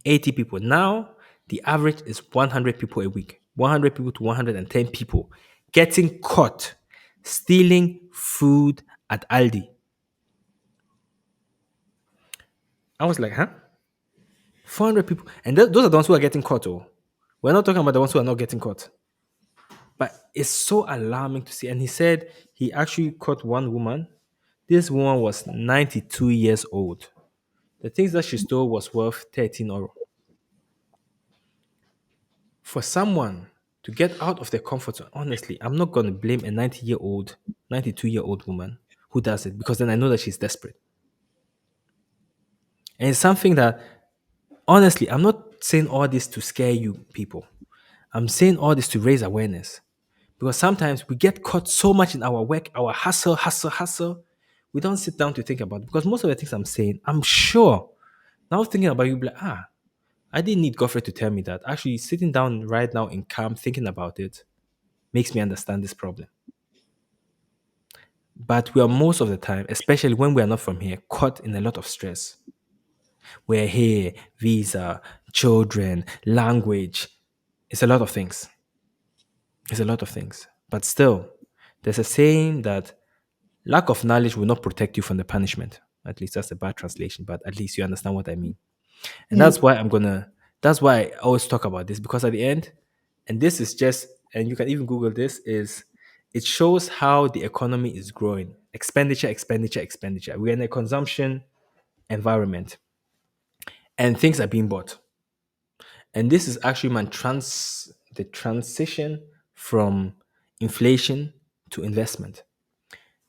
80 people. Now, the average is 100 people a week. 100 people to 110 people getting caught. stealing food at Aldi. I was like, huh? 400 people. And those are the ones who are getting caught. Oh, we're not talking about the ones who are not getting caught. But it's so alarming to see. And he said he actually caught one woman. This woman was 92 years old. The things that she stole was worth 13 euro. For someone to get out of their comfort zone, honestly, I'm not going to blame a 90-year-old, 92-year-old woman who does it, because then I know that she's desperate. And it's something that, honestly, I'm not saying all this to scare you people. I'm saying all this to raise awareness. Because sometimes we get caught so much in our work, our hustle, hustle, hustle. We don't sit down to think about it. Because most of the things I'm saying, I'm sure. Now thinking about you, be like, I didn't need Godfred to tell me that. Actually, sitting down right now in calm, thinking about it, makes me understand this problem. But we are most of the time, especially when we are not from here, caught in a lot of stress. We're here, visa, children, language. It's a lot of things. It's a lot of things. But still, there's a saying that lack of knowledge will not protect you from the punishment. At least that's a bad translation, but at least you understand what I mean. And Yeah. that's why I always talk about this, because at the end, and this is just, and you can even Google this, is it shows how the economy is growing. Expenditure, expenditure, expenditure. We're in a consumption environment and things are being bought. And this is actually the transition from inflation to investment.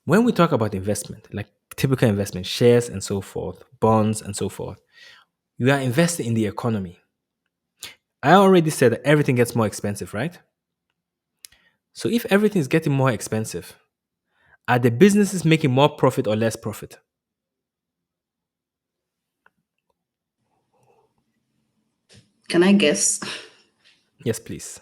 When we talk about investment, like typical investment, shares and so forth, bonds and so forth, you are investing in the economy. I already said that everything gets more expensive, right? So if everything is getting more expensive, are the businesses making more profit or less profit? Can I guess? Yes, please.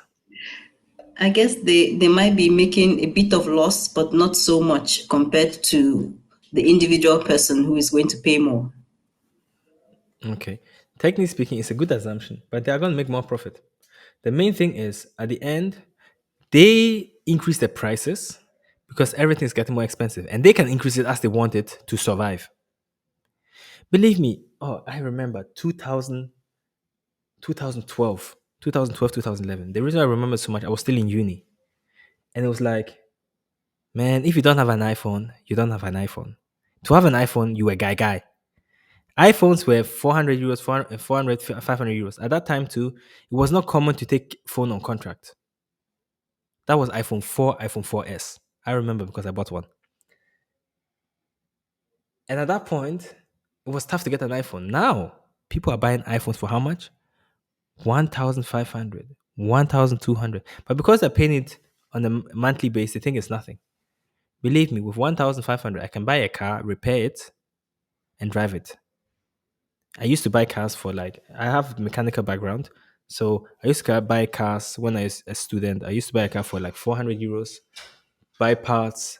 I guess they might be making a bit of loss, but not so much compared to the individual person who is going to pay more. Okay. Technically speaking, it's a good assumption, but they are going to make more profit. The main thing is at the end, they increase the prices because everything is getting more expensive and they can increase it as they want it to survive. Believe me, oh, I remember 2012, 2011. The reason I remember so much, I was still in uni. And it was like, man, if you don't have an iPhone, you don't have an iPhone. To have an iPhone, you a guy. iPhones were 400 euros, 400, 500 euros. At that time, too, it was not common to take phone on contract. That was iPhone 4, iPhone 4S. I remember because I bought one. And at that point, it was tough to get an iPhone. Now, people are buying iPhones for how much? 1,500, 1,200. But because they're paying it on a monthly basis, they think it's nothing. Believe me, with 1,500, I can buy a car, repair it, and drive it. I used to buy cars for like, I have mechanical background. So I used to buy cars when I was a student. I used to buy a car for like 400 euros, buy parts,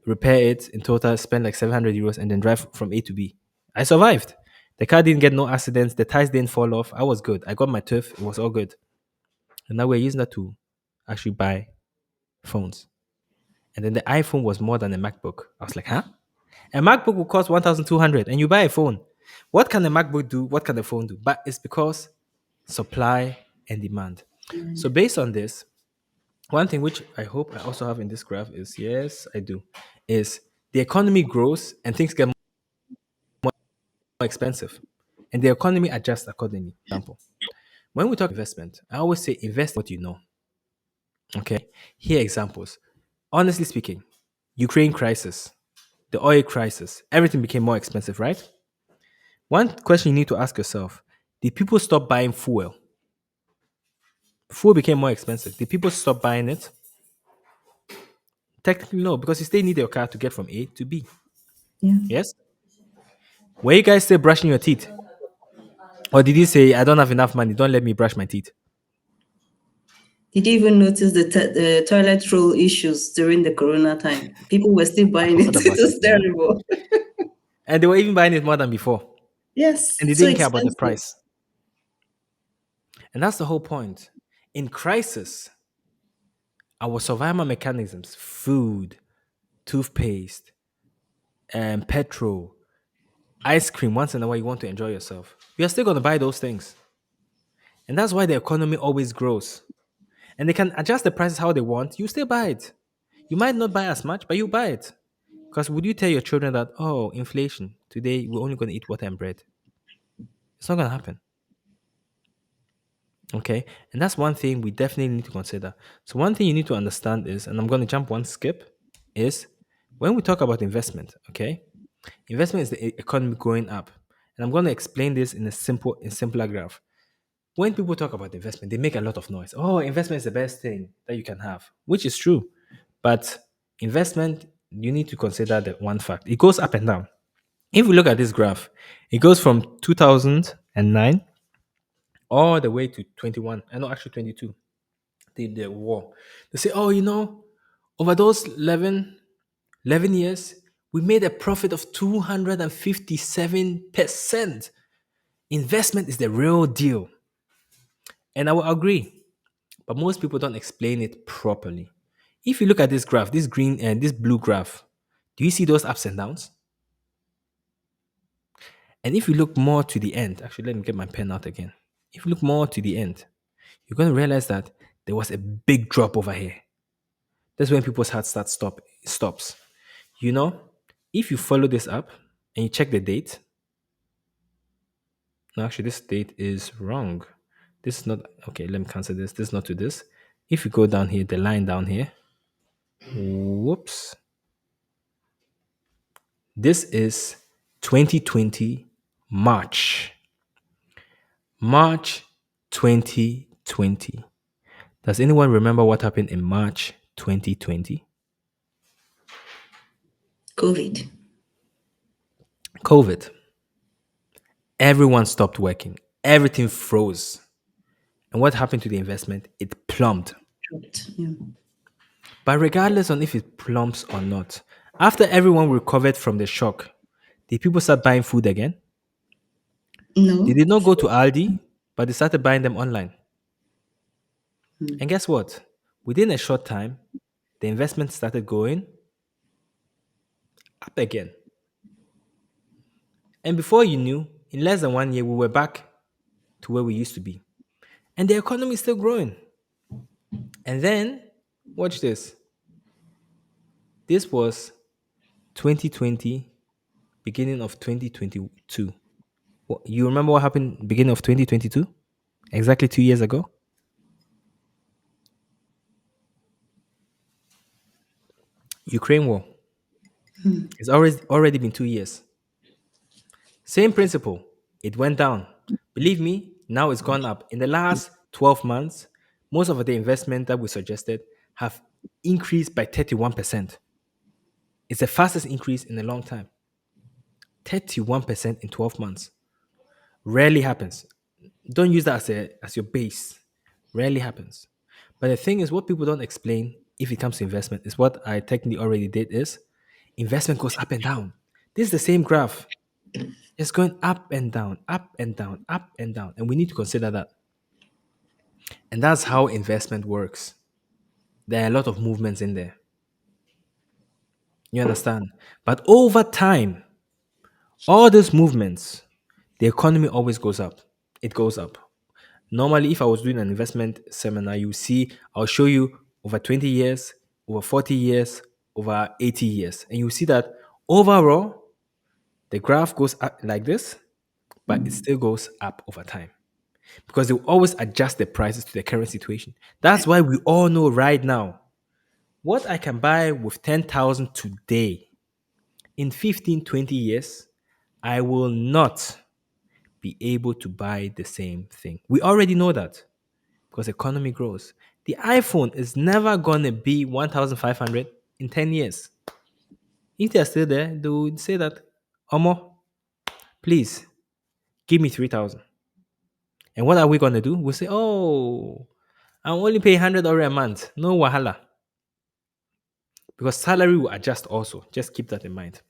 repair it in total, spend like 700 euros, and then drive from A to B. I survived. The car didn't get no accidents. The tires didn't fall off. I was good. I got my turf. It was all good. And now we're using that to actually buy phones. And then the iPhone was more than a MacBook. I was like, huh? A MacBook will cost 1,200 and you buy a phone. What can a MacBook do? What can the phone do? But it's because supply and demand. So based on this, one thing which I hope I also have in this graph is, yes, I do, is the economy grows and things get more expensive. And the economy adjusts accordingly. Example. When we talk investment, I always say invest in what you know. Okay. Here are examples. Honestly speaking, Ukraine crisis, the oil crisis, everything became more expensive, right? One question you need to ask yourself: did people stop buying fuel? Fuel became more expensive. Did people stop buying it? Technically, no, because you still need your car to get from A to B. Yeah. Yes? Were you guys still brushing your teeth? Or did you say, I don't have enough money, don't let me brush my teeth? Did you even notice the toilet roll issues during the Corona time? People were still I buying it. forgot It about it, was man. terrible. And they were even buying it more than before. Yes, And they so didn't care about the expensive. price. And that's the whole point. In crisis, our survival mechanisms, food, toothpaste, and petrol, ice cream once in a while you want to enjoy yourself, you're still going to buy those things. And that's why the economy always grows. And they can adjust the prices how they want, you still buy it. You might not buy as much, but you buy it. Because would you tell your children that, oh, inflation, today we're only going to eat water and bread? It's not going to happen. Okay. And that's one thing we definitely need to consider. So, one thing you need to understand is, and I'm going to jump one skip, is when we talk about investment, okay, investment is the economy going up. And I'm going to explain this in simpler graph. When people talk about investment, they make a lot of noise. Oh, investment is the best thing that you can have, which is true. But investment, you need to consider the one fact. It goes up and down. If we look at this graph, it goes from 2009 all the way to 21. I know, actually 22, the war. They say, oh, over those 11 years, we made a profit of 257%. Investment is the real deal. And I will agree. But most people don't explain it properly. If you look at this graph, this green and this blue graph, do you see those ups and downs? And if you look more to the end, actually, let me get my pen out again. If you look more to the end, you're going to realize that there was a big drop over here. That's when people's heart stops. You know, if you follow this up and you check the date, no, actually, this date is wrong. This is not okay. Let me cancel this. This is not to this. If you go down here, the line down here, whoops, this is 2020 March. March 2020. Does anyone remember what happened in March 2020? COVID. COVID. Everyone stopped working. Everything froze. And what happened to the investment? It plumbed. Dropped. Yeah. But regardless on if it plumps or not, after everyone recovered from the shock, did people start buying food again? They No. did not go to Aldi, but they started buying them online. And guess what? Within a short time, the investment started going up again. And before you knew, in less than 1 year, we were back to where we used to be. And the economy is still growing. And then, watch this. This was 2020, beginning of 2022. You remember what happened beginning of 2022? Exactly 2 years ago? Ukraine war. It's already been 2 years. Same principle. It went down. Believe me, now it's gone up. In the last 12 months, most of the investment that we suggested have increased by 31%. It's the fastest increase in a long time. 31% in 12 months. Rarely happens. Don't use that as your base. Rarely happens. But the thing is, what people don't explain if it comes to investment is what I technically already did is investment goes up and down. This is the same graph. It's going up and down, up and down, up and down. And we need to consider that. And that's how investment works. There are a lot of movements in there. You understand? But over time, all these movements, the economy always goes up. It goes up. Normally, if I was doing an investment seminar, you see, I'll show you over 20 years, over 40 years, over 80 years. And you see that overall, the graph goes up like this, but it still goes up over time because they will always adjust the prices to the current situation. That's why we all know right now what I can buy with 10,000 today in 15, 20 years, I will not be able to buy the same thing. We already know that because economy grows. The iPhone is never going to be 1,500 in 10 years. If they're still there, they would say that, Omo, please give me 3,000. And what are we going to do? We'll say, oh, I'm only paying $100 a month. No wahala. Because salary will adjust also. Just keep that in mind.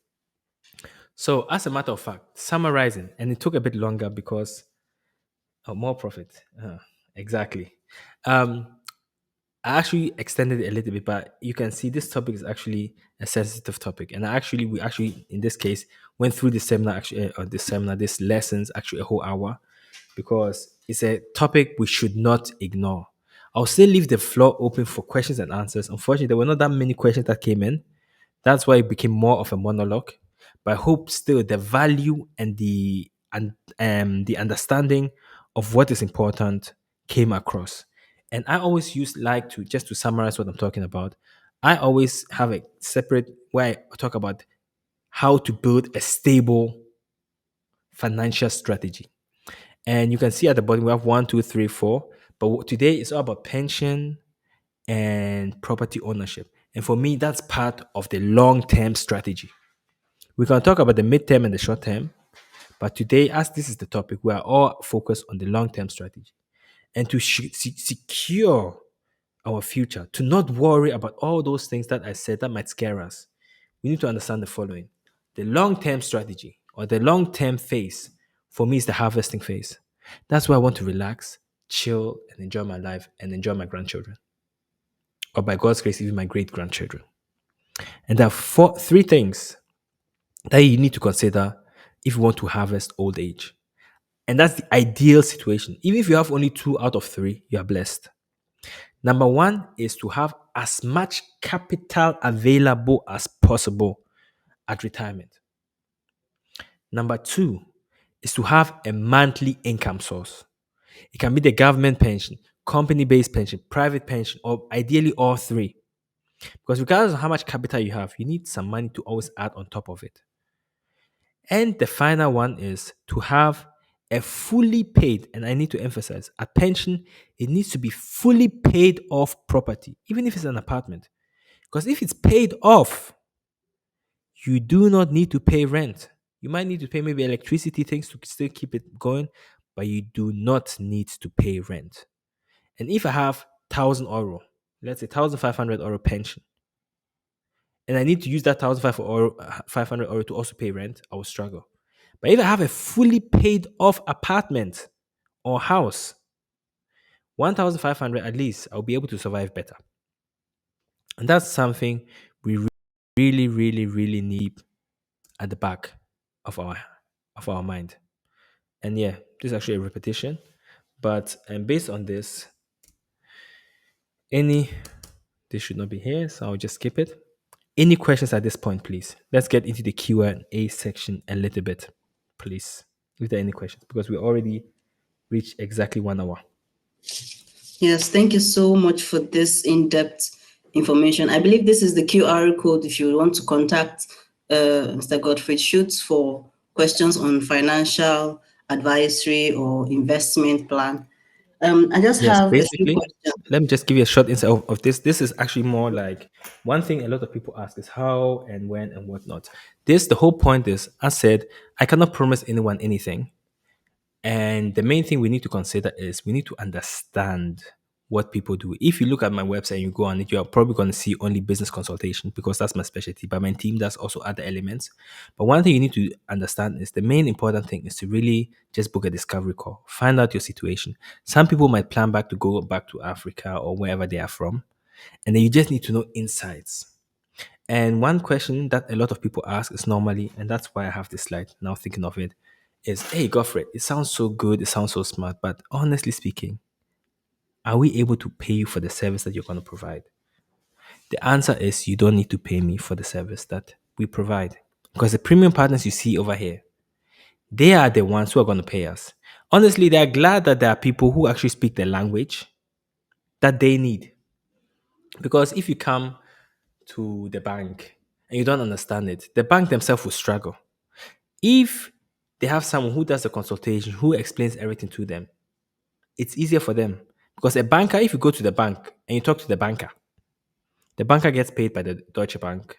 So, as a matter of fact, summarizing, and it took a bit longer because more profit. Exactly. Um, I actually extended it a little bit, but you can see this topic is actually a sensitive topic, and we actually in this case went through this seminar this lessons actually a whole hour because it's a topic we should not ignore. I'll still leave the floor open for questions and answers. Unfortunately, there were not that many questions that came in. That's why it became more of a monologue. But I hope still the value and the understanding of what is important came across. And I always use like to just to summarize what I'm talking about. I always have a separate where I talk about how to build a stable financial strategy. And you can see at the bottom we have one, two, three, four. But today it's all about pension and property ownership. And for me, that's part of the long term strategy. We can talk about the midterm and the short term, but today, as this is the topic, we are all focused on the long term strategy and to secure our future, to not worry about all those things that I said that might scare us. We need to understand the following: the long term strategy or the long term phase for me is the harvesting phase. That's where I want to relax, chill, and enjoy my life and enjoy my grandchildren, or by God's grace, even my great grandchildren. And there are three things that you need to consider if you want to harvest old age. And that's the ideal situation. Even if you have only two out of three, you are blessed. Number one is to have as much capital available as possible at retirement. Number two is to have a monthly income source. It can be the government pension, company based pension, private pension, or ideally all three. Because regardless of how much capital you have, you need some money to always add on top of it. And the final one is to have a fully paid, and I need to emphasize, a pension, it needs to be fully paid off property, even if it's an apartment. Because if it's paid off, you do not need to pay rent. You might need to pay maybe electricity things to still keep it going, but you do not need to pay rent. And if I have 1,000 euro, let's say 1,500 euro pension, and I need to use that 1,500 euro to also pay rent, I will struggle. But if I have a fully paid off apartment or house, 1,500 at least, I'll be able to survive better. And that's something we really, really, really need at the back of our mind. And yeah, this is actually a repetition. But based on this, any this should not be here, so I'll just skip it. Any questions at this point, please? Let's get into the Q&A section a little bit, please. If there are any questions, because we already reached exactly 1 hour. Yes, thank you so much for this in-depth information. I believe this is the QR code if you want to contact Mr. Godfred Schulz for questions on financial advisory or investment plan. I just Yes, have a few basically, questions. let me just give you a short insight of this. This is actually more like one thing a lot of people ask is how and when and whatnot. The whole point is, I said, I cannot promise anyone anything. And the main thing we need to consider is we need to understand what people do. If you look at my website and you go on it, you're probably going to see only business consultation because that's my specialty. But my team does also other elements. But one thing you need to understand is the main important thing is to really just book a discovery call, find out your situation. Some people might plan back to go back to Africa or wherever they are from. And then you just need to know insights. And one question that a lot of people ask is normally, and that's why I have this slide now thinking of it, is hey, Godfrey, it sounds so good, it sounds so smart, but honestly speaking, are we able to pay you for the service that you're going to provide? The answer is you don't need to pay me for the service that we provide. Because the premium partners you see over here, they are the ones who are going to pay us. Honestly, they're glad that there are people who actually speak the language that they need. Because if you come to the bank and you don't understand it, the bank themselves will struggle. If they have someone who does the consultation, who explains everything to them, it's easier for them. Because a banker, if you go to the bank and you talk to the banker gets paid by the Deutsche Bank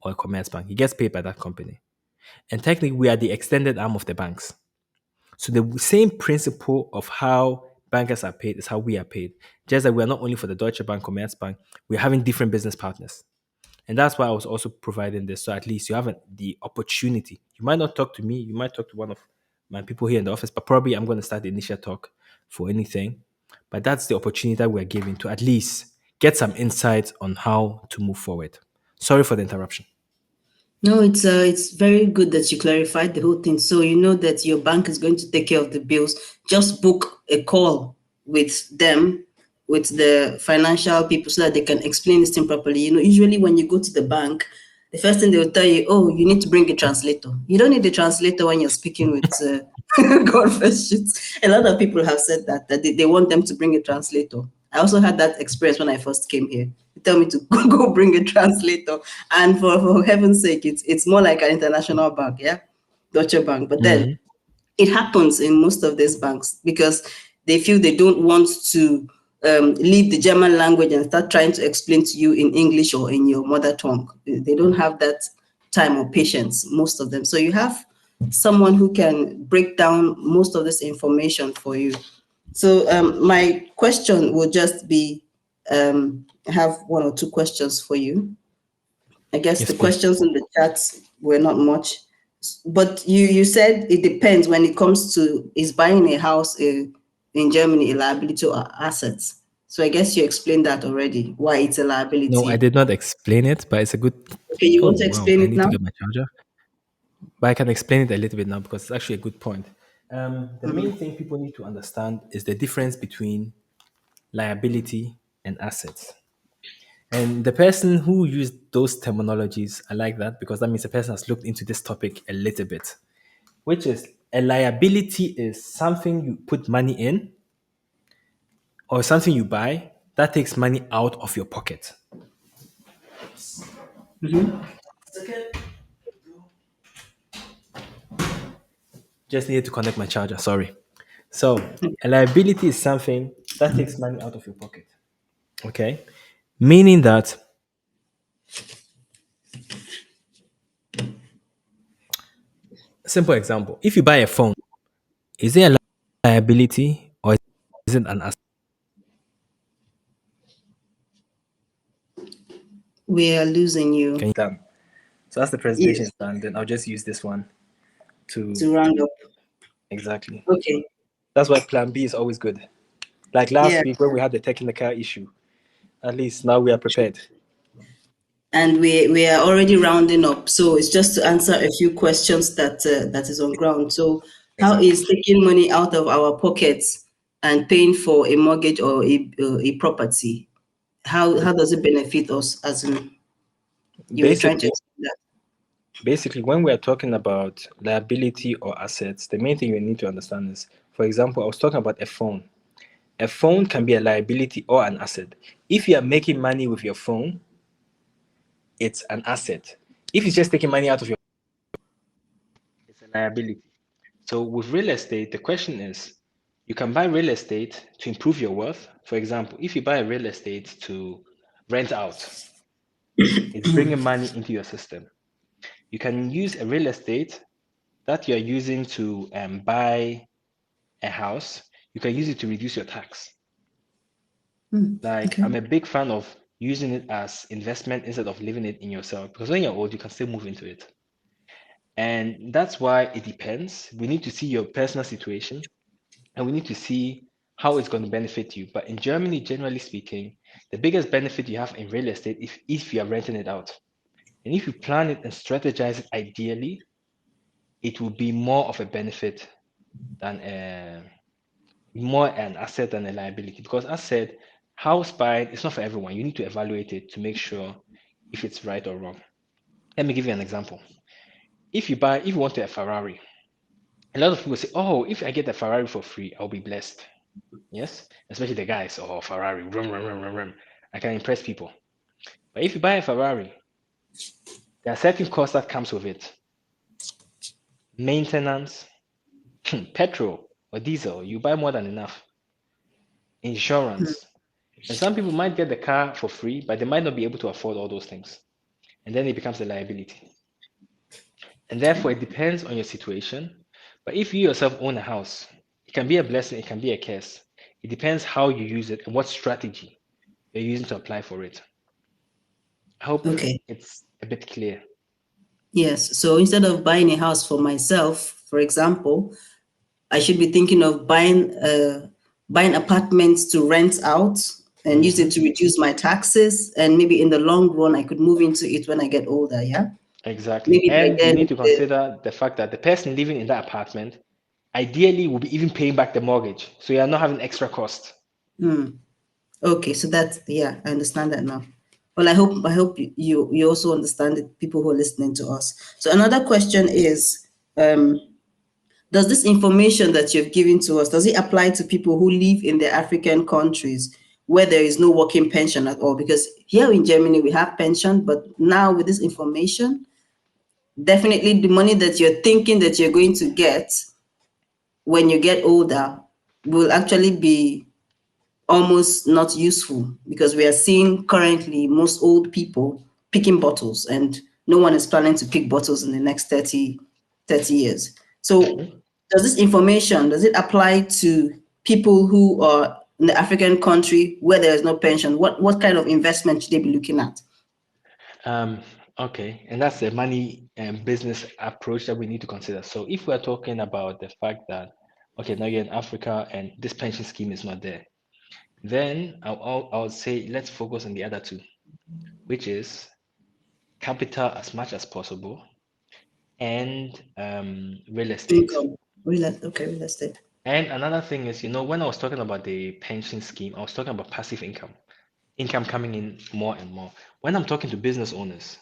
or a Commerzbank. He gets paid by that company. And technically, we are the extended arm of the banks. So the same principle of how bankers are paid is how we are paid. Just that we are not only for the Deutsche Bank, Commerzbank, we're having different business partners. And that's why I was also providing this. So at least you have the opportunity. You might not talk to me. You might talk to one of my people here in the office, but probably I'm going to start the initial talk for anything. But that's the opportunity that we're giving to at least get some insights on how to move forward. Sorry for the interruption. No, it's very good that you clarified the whole thing. So you know that your bank is going to take care of the bills. Just book a call with them, with the financial people, so that they can explain this thing properly. You know, usually when you go to the bank, the first thing they will tell you, oh, you need to bring a translator. You don't need a translator when you're speaking with Godfred Schulz. A lot of people have said that they want them to bring a translator. I also had that experience when I first came here. They tell me to go bring a translator, and for heaven's sake, it's more like an international bank, yeah, Deutsche Bank. But then Mhm. it happens in most of these banks because they feel they don't want to leave the German language and start trying to explain to you in English or in your mother tongue. They don't have that time or patience, most of them. So you have someone who can break down most of this information for you. So my question will just be, I have one or two questions for you. I guess Yes, the please. questions in the chat were not much, but you said it depends when it comes to is buying a house in Germany a liability or assets. So I guess you explained that already why it's a No, I liability. did not explain it, but it's a good. Okay, you Oh want to wow, explain I it need to now? get my charger. But I can explain it a little bit now because it's actually a good point. The main Mhm. thing people need to understand is the difference between liability and assets. And the person who used those terminologies, I like that because that means the person has looked into this topic a little bit, which is a liability is something you put money in or something you buy that takes money out of your pocket. Mhm. Just needed to connect my charger, sorry. So, a liability is something that takes money out of your pocket. Okay? Meaning that, simple example, if you buy a phone, is it a liability or is it an asset? We are losing Can you. you done? So as the presentation Yes, is done, then I'll just use this one to to round up. exactly. Okay. That's why plan B is always good. Like Yeah. last week when we had the technical issue, at least now we are prepared. And we are already rounding up, so it's just to answer a few questions that is on ground. So how Exactly. is taking money out of our pockets and paying for a mortgage or a property, how does it benefit us? As in, you were trying to Basically, explain that. basically, when we are talking about liability or assets, the main thing you need to understand is, for example, I was talking about a phone. A phone can be a liability or an asset. If you are making money with your phone, it's an asset. If it's just taking money out of your, it's a liability. So with real estate, the question is, you can buy real estate to improve your worth. For example, if you buy a real estate to rent out, it's bringing money into your system. You can use a real estate that you're using to buy a house. You can use it to reduce your tax. Hmm, Like okay. I'm a big fan of using it as investment instead of leaving it in yourself because when you're old, you can still move into it. And that's why it depends. We need to see your personal situation and we need to see how it's going to benefit you. But in Germany, generally speaking, the biggest benefit you have in real estate if you are renting it out. And if you plan it and strategize it ideally, it will be more of a benefit than more an asset than a liability. Because as said, house buying is not for everyone. You need to evaluate it to make sure if it's right or wrong. Let me give you an example. If you want a Ferrari, a lot of people say, "Oh, if I get a Ferrari for free, I'll be blessed." Yes, especially the guys, "Oh, Ferrari, rum, rum, rum, rum, rum. I can impress people." But if you buy a Ferrari, there are certain costs that comes with it: maintenance, petrol or diesel. You buy more than enough, Hmm, insurance, and some people might get the car for free, but they might not be able to afford all those things, and then it becomes a liability. And therefore, it depends on your situation. But if you yourself own a house, it can be a blessing, it can be a curse. It depends how you use it and what strategy you're using to apply for it. I hope okay. it's a bit clear. Yes, so instead of buying a house for myself, for example, I should be thinking of buying apartments to rent out and use it to reduce my taxes. And maybe in the long run, I could move into it when I get older. Yeah. Exactly. Maybe by And you then, need to consider the fact that the person living in that apartment ideally will be even paying back the mortgage. So you are not having extra cost. okay. So that's, yeah, I understand that now. Well, I hope you also understand it, people who are listening to us. So another question is, does this information that you've given to us, does it apply to people who live in the African countries where there is no working pension at all? Because here in Germany we have pension, but now with this information, definitely the money that you're thinking that you're going to get when you get older will actually be almost not useful, because we are seeing currently most old people picking bottles, and no one is planning to pick bottles in the next 30 years. So Mhm. does it apply to people who are in the African country where there is no pension? What kind of investment should they be looking at? Um, okay, and that's the money and business approach that we need to consider. So if we're talking about the fact that, okay, now you're in Africa and this pension scheme is not there, then I would say let's focus on the other two, which is capital as much as possible and real estate. Income. Okay, real estate. And another thing is, when I was talking about the pension scheme, I was talking about passive income coming in more and more. When I'm talking to business owners,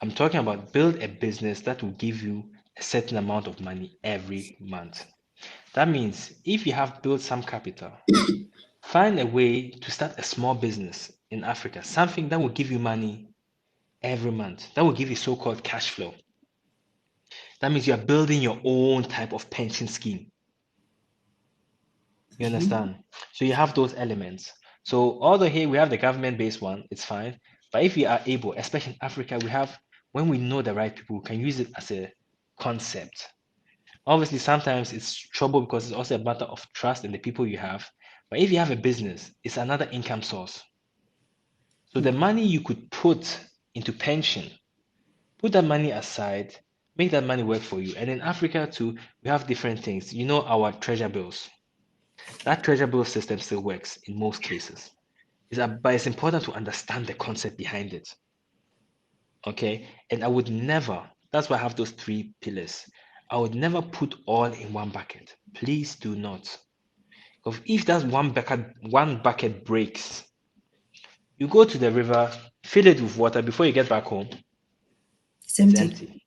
I'm talking about build a business that will give you a certain amount of money every month. That means if you have built some capital, find a way to start a small business in Africa, something that will give you money every month, that will give you so-called cash flow. That means you are building your own type of pension scheme. You understand? So you have those elements. So although here we have the government-based one, it's fine. But if we are able, especially in Africa, when we know the right people, we can use it as a concept. Obviously, sometimes it's trouble because it's also a matter of trust in the people you have. But if you have a business, it's another income source. So the money you could put into pension, put that money aside, make that money work for you. And in Africa too, we have different things. Our treasure bills. That treasure bill system still works in most cases. But it's important to understand the concept behind it. Okay. And I would never, that's why I have those three pillars. I would never put all in one bucket. Please do not. Because if that one bucket breaks, you go to the river, fill it with water before you get back home, It's it's empty. empty.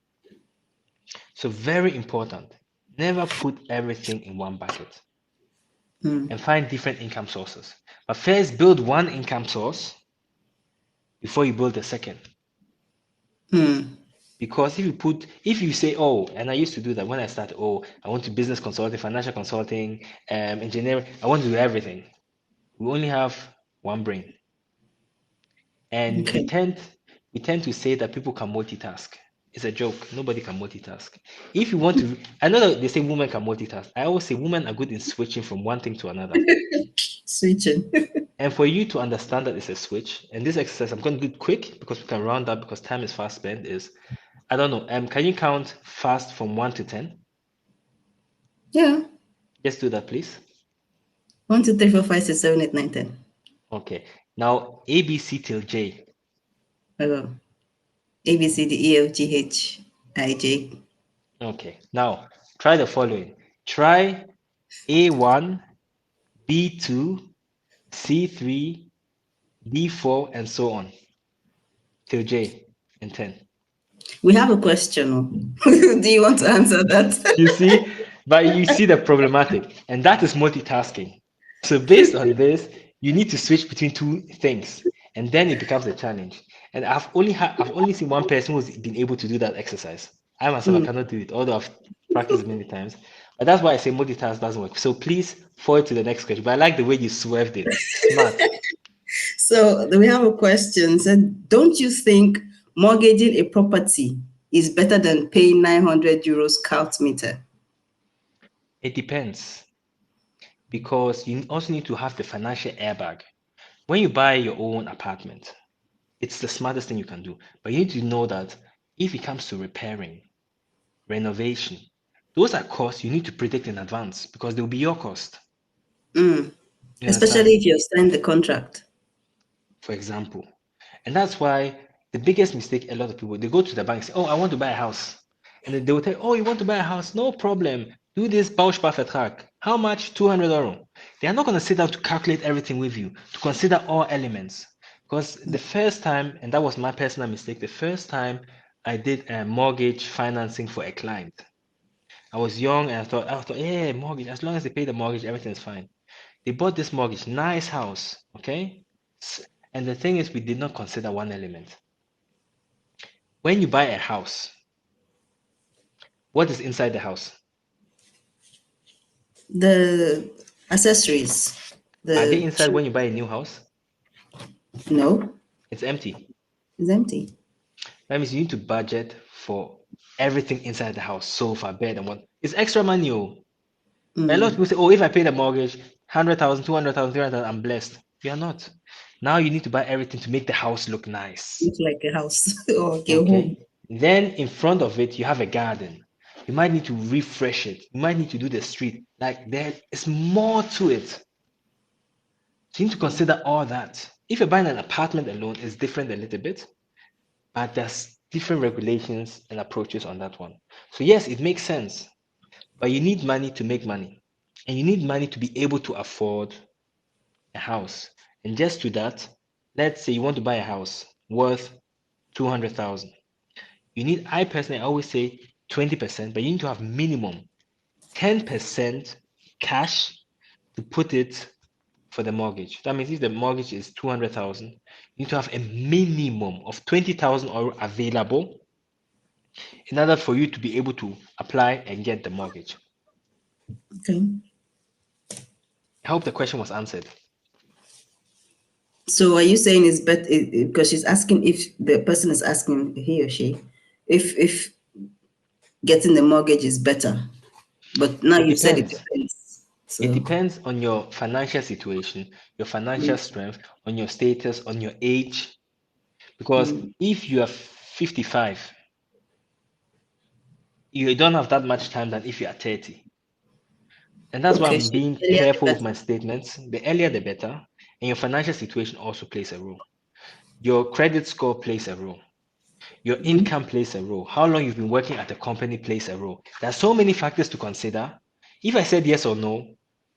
So very important. Never put everything in one bucket and find different income sources. But first build one income source before you build the second. Because if you say, oh, and I used to do that when I started, oh, I want to business consulting, financial consulting, engineering, I want to do everything. We only have one brain. And we Okay. tend to say that people can multitask. It's a joke. Nobody can multitask. If you want to, I know that they say women can multitask. I always say women are good in switching from one thing to another. Switching. And for you to understand that it's a switch, and this exercise, I'm going to do it quick because we can round up because time is fast spent, is, I don't know, can you count fast from 1 to 10? Yeah. Just do that, please. 1, 2, 3, 4, 5, 6, 7, 8, 9, 10. Okay. Now, A, B, C till J. Hello. A B C D E F G H I J. Okay. Now, try the following. Try A1, B2, C3, D4, and so on till J and 10. We have a question. Do you want to answer that? You see, but you see the problematic, and that is multitasking. So based on this, you need to switch between two things, and then it becomes a challenge. And I've only seen one person who's been able to do that exercise. I myself, I cannot do it, although I've practiced many times. But that's why I say multitask doesn't work. So please forward to the next question. But I like the way you swerved it. Smart. So we have a question. Said, don't you think mortgaging a property is better than paying 900 euros cult meter? It depends because you also need to have the financial airbag. When you buy your own apartment, it's the smartest thing you can do. But you need to know that if it comes to repairing, renovation, those are costs you need to predict in advance because they will be your cost. You Especially understand? if you have signed the contract. for example. And that's why the biggest mistake a lot of people, they go to the bank and say, oh, I want to buy a house. And then they will tell, oh, you want to buy a house? No problem. Do this Bausparvertrag. How much? 200 euro. They are not going to sit down to calculate everything with you, to consider all elements. Because the first time, and that was my personal mistake, the first time I did a mortgage financing for a client, I was young and I thought, yeah, mortgage, as long as they pay the mortgage, everything's fine. They bought this mortgage, nice house, okay? And the thing is, we did not consider one element. When you buy a house, what is inside the house? The accessories. Are they The inside when you buy a new house? no, It's empty. it's empty. That means you need to budget for everything inside the house, sofa, bed, and what. It's extra money. Oh. A lot of people say, oh, if I pay the mortgage, 100,000, 200,000, 300,000, I'm blessed. You are not. Now you need to buy everything to make the house look nice. Look like a house or like a home. Okay. Then in front of it, you have a garden. You might need to refresh it. You might need to do the street. Like there is more to it. So you need to consider all that. If you're buying an apartment alone, it's different a little bit, but there's different regulations and approaches on that one. So yes, it makes sense, but you need money to make money, and you need money to be able to afford a house. And just to that, let's say you want to buy a house worth 200,000. You need, I personally always say 20%, but you need to have minimum 10% cash to put it for the mortgage. That means if the mortgage is 200,000, you need to have a minimum of 20,000 euro available in order for you to be able to apply and get the mortgage. Okay. I hope the question was answered. So are you saying it's better because she's asking if the person is asking he or she if getting the mortgage is better, but now It you said it depends. depends. It So depends on your financial situation, your financial strength, on your status, on your age. Because if you are 55, you don't have that much time than if you are 30. And that's why okay, I'm so being earlier the careful with better. my statements. The earlier, the better. And your financial situation also plays a role. Your credit score plays a role. Your income plays a role. How long you've been working at a company plays a role. There are so many factors to consider. If I said yes or no,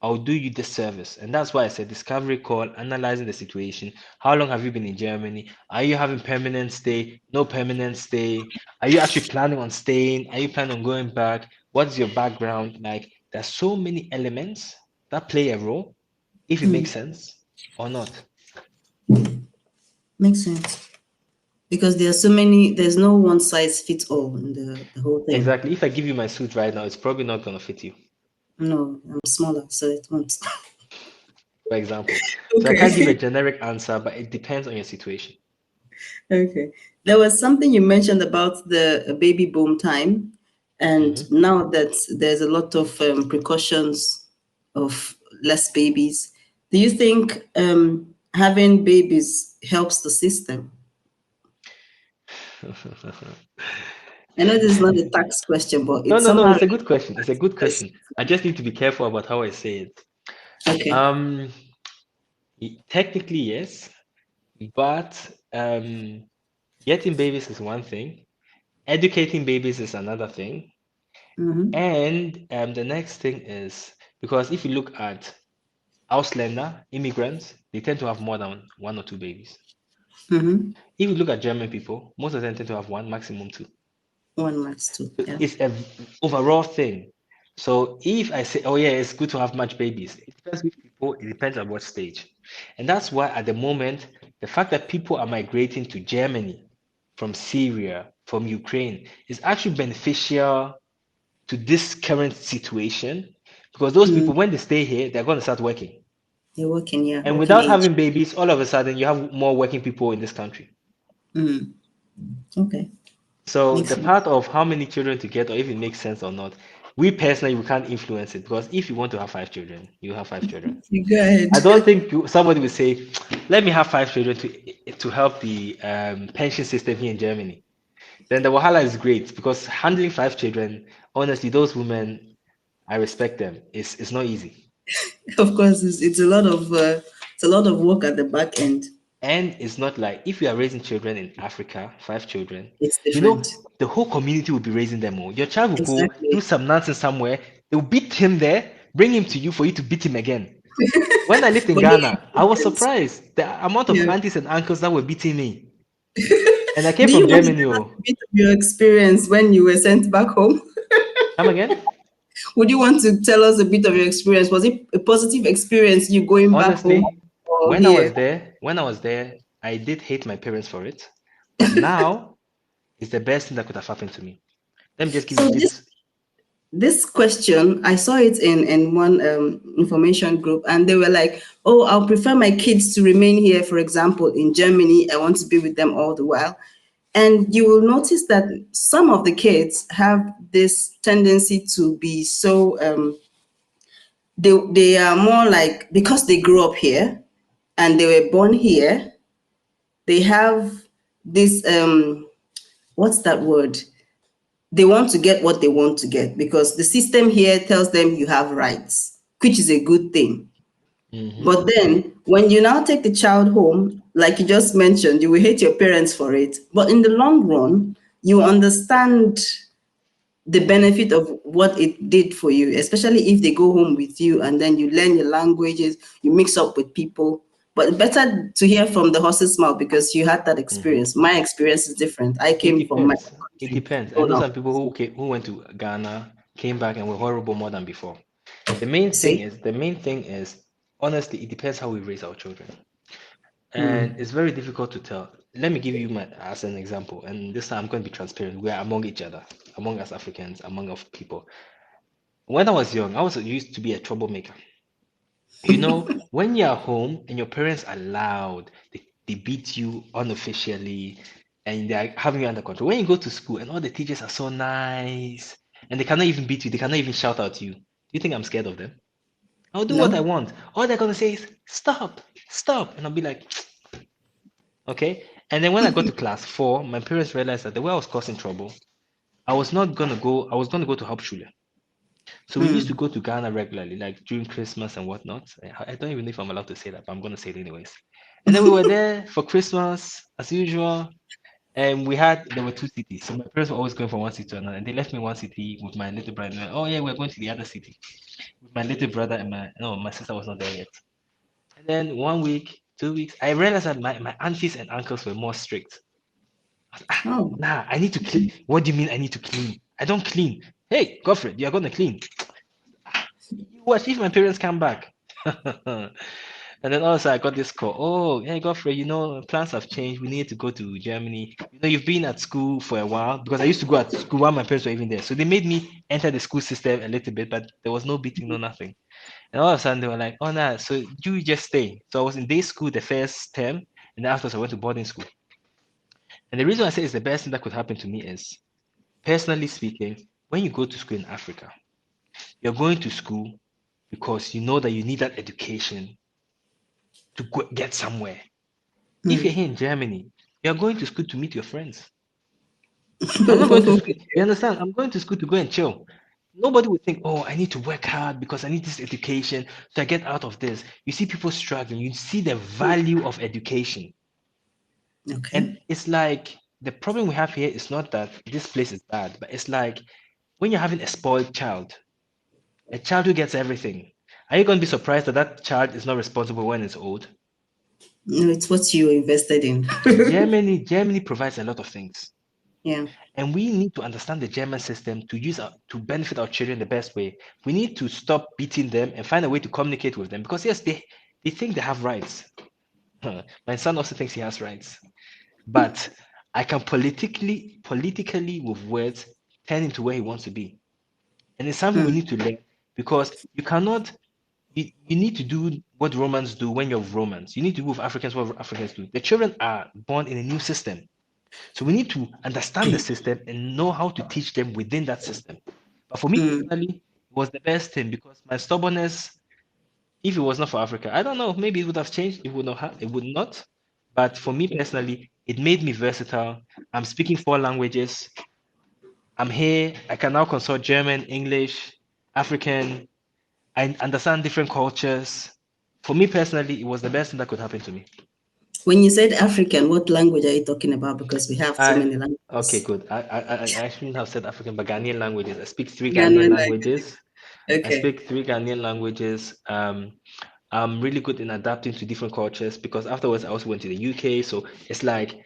I'll do you this service. And that's why I said discovery call, analyzing the situation. How long have you been in Germany? Are you having permanent stay? No permanent stay? Are you actually planning on staying? Are you planning on going back? What's your background? Like, there's so many elements that play a role, if it makes sense or not. Makes sense. Because there are so many, there's no one size fits all in the whole thing. Exactly. If I give you my suit right now, it's probably not going to fit you, No, I'm smaller, so it won't. for example. So I can't give a Okay. generic answer, but it depends on your situation. Okay. There was something you mentioned about the baby boom time, and Mhm. now that there's a lot of precautions of less babies, do you think having babies helps the system? I know this is not a tax question, but No, it's no, no. somehow It's a related good question. It's a good to question. I just need to be careful about how I say it. okay. Um, Technically, yes, but getting babies is one thing. Educating babies is another thing. Mm-hmm. And the next thing is because if you look at Ausländer, immigrants, they tend to have more than one or two babies. Mm-hmm. If you look at German people, most of them tend to have one, maximum two. One max two. So Yeah. it's a overall thing. So if I say, oh yeah, it's good to have much babies, it depends which people, it depends on what stage. And that's why at the moment, the fact that people are migrating to Germany from Syria, from Ukraine, is actually beneficial to this current situation because those Mm. people, when they stay here, they're going to start working. You're working, yeah, And working without age. having babies, all of a sudden you have more working people in this country. Mm. Okay. So Makes the sense. part of how many children to get or if it makes sense or not, we personally we can't influence it because if you want to have 5 children, you have 5 children. You go ahead. I don't think somebody will say, "Let me have 5 children to help the pension system here in Germany." Then the wahala is great because handling 5 children, honestly, those women, I respect them. It's not easy. Of course, it's a lot of work at the back end. And it's not like if you are raising children in Africa, 5 children, It's you know, different. the whole community will be raising them all. Your child will go do Exactly. some nonsense somewhere, they'll beat him there, bring him to you for you to beat him again. When I lived in But here Ghana, I it's was different. surprised the amount of Yeah. aunties and uncles that were beating me. And I came Do you from want to Germany. tell us Oh, a bit of your experience when you were sent back home? come again? Would you want to tell us a bit of your experience? Was it a positive experience you going back home Honestly, or here? when I was there, I did hate my parents for it. But now it's the best thing that could have happened to me. Let me just give you So this this. this question, I saw it in one information group, and they were like, "Oh, I'll prefer my kids to remain here. For example, in Germany, I want to be with them all the while." And you will notice that some of the kids have this tendency to be so they are more like, because they grew up here and they were born here, they have this what's that word, they want to get what they want to get because the system here tells them you have rights, which is a good thing. Hmm. But then when you now take the child home, like you just mentioned, you will hate your parents for it, but in the long run you understand the benefit of what it did for you, especially if they go home with you and then you learn your languages, you mix up with people. But better to hear from the horse's mouth because you had that Hmm. experience. My experience is different. I It came from my depends. It country depends. I grown know up. some people who went to Ghana, came back and were horrible more than before. The main thing is, honestly, it depends how we raise our children. And Mm. it's very difficult to tell. Let me give you my as an example, and this time I'm going to be transparent. We are among each other, among us Africans, among of people. When I was young, I was used to be a troublemaker. When you're home and your parents are loud, they beat you unofficially and they're having you under control. When you go to school and all the teachers are so nice and they cannot even beat you, they cannot even shout at you. Do you think I'm scared of them? I'll do what I No? want. All they're gonna say is stop, stop, and I'll be like, okay. And then when I got to class 4, my parents realized that the way I was causing trouble, I was gonna go to Hauptschule. So we used to Mm. go to Ghana regularly, like during Christmas and whatnot. I don't even know if I'm allowed to say that, but I'm gonna say it anyways. And then we were there for Christmas as usual, and there were 2 cities. So my parents were always going from one city to another, and they left me in one city with my little brother. And they went, oh yeah, we're going to the other city with my little brother and my sister was not there yet. And then 1 week, 2 weeks, I realized that my aunties and uncles were more strict. I was, Oh. nah, I need to clean. What do you mean I need to clean? I don't clean. Hey, Godfred, you're gonna clean. You watch if my parents come back. And then also I got this call. Oh, hey Godfrey, plans have changed. We need to go to Germany. You've been at school for a while because I used to go at school while my parents were even there. So they made me enter the school system a little bit, but there was no beating, no nothing. And all of a sudden they were like, oh nah, so you just stay. So I was in day school the first term, and then afterwards I went to boarding school. And the reason I say it's the best thing that could happen to me is, personally speaking, when you go to school in Africa, you're going to school because you know that you need that education to get somewhere. If you're Mm. here in Germany, you're going to school to meet your friends. I'm not going to school. You understand? I'm going to school to go and chill. Nobody would think, oh, I need to work hard because I need this education to get out of this. You see people struggling. You see the value of education. Okay. And it's like the problem we have here is not that this place is bad, but it's like when you're having a spoiled child, a child who gets everything, are you going to be surprised that that child is not responsible when it's old? No, it's what you invested in. Germany provides a lot of things. Yeah. And we need to understand the German system to benefit our children the best way. We need to stop beating them and find a way to communicate with them because yes, they think they have rights. My son also thinks he has rights. But I can politically with words turn him to where he wants to be. And it's something we Mm. need to learn because you need to do what Romans do when you're Romans. You need to do with Africans what Africans do. The children are born in a new system. So we need to understand the system and know how to teach them within that system. But for me Mm. personally, it was the best thing because my stubbornness, if it was not for Africa, I don't know, maybe it would have changed. It would not. But for me personally, it made me versatile. I'm speaking 4 languages. I'm here. I can now consult German, English, African. I understand different cultures. For me personally, it was the best thing that could happen to me. When you said African, what language are you talking about? Because we have so I many okay, languages. good. I shouldn't have said African, but Ghanaian languages. I speak three Ghanaian Ghanaian language. languages. I Okay. speak three Ghanaian languages. I'm really good in adapting to different cultures because afterwards I also went to the UK. So it's like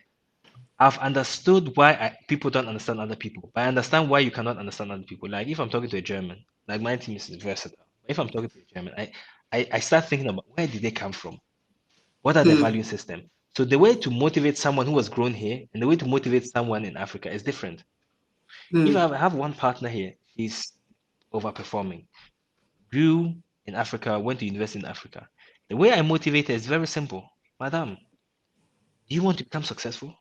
I've understood why people don't understand other people, but I understand why you cannot understand other people. Like if I'm talking to a German, like my team is versatile. If I'm talking to a German, I start thinking about where did they come from? What are their Hmm. value system? So the way to motivate someone who was grown here and the way to motivate someone in Africa is different. If Hmm. I have one partner here, he's overperforming, grew in Africa, went to university in Africa. The way I motivate her is very simple. Madam, do you want to become successful?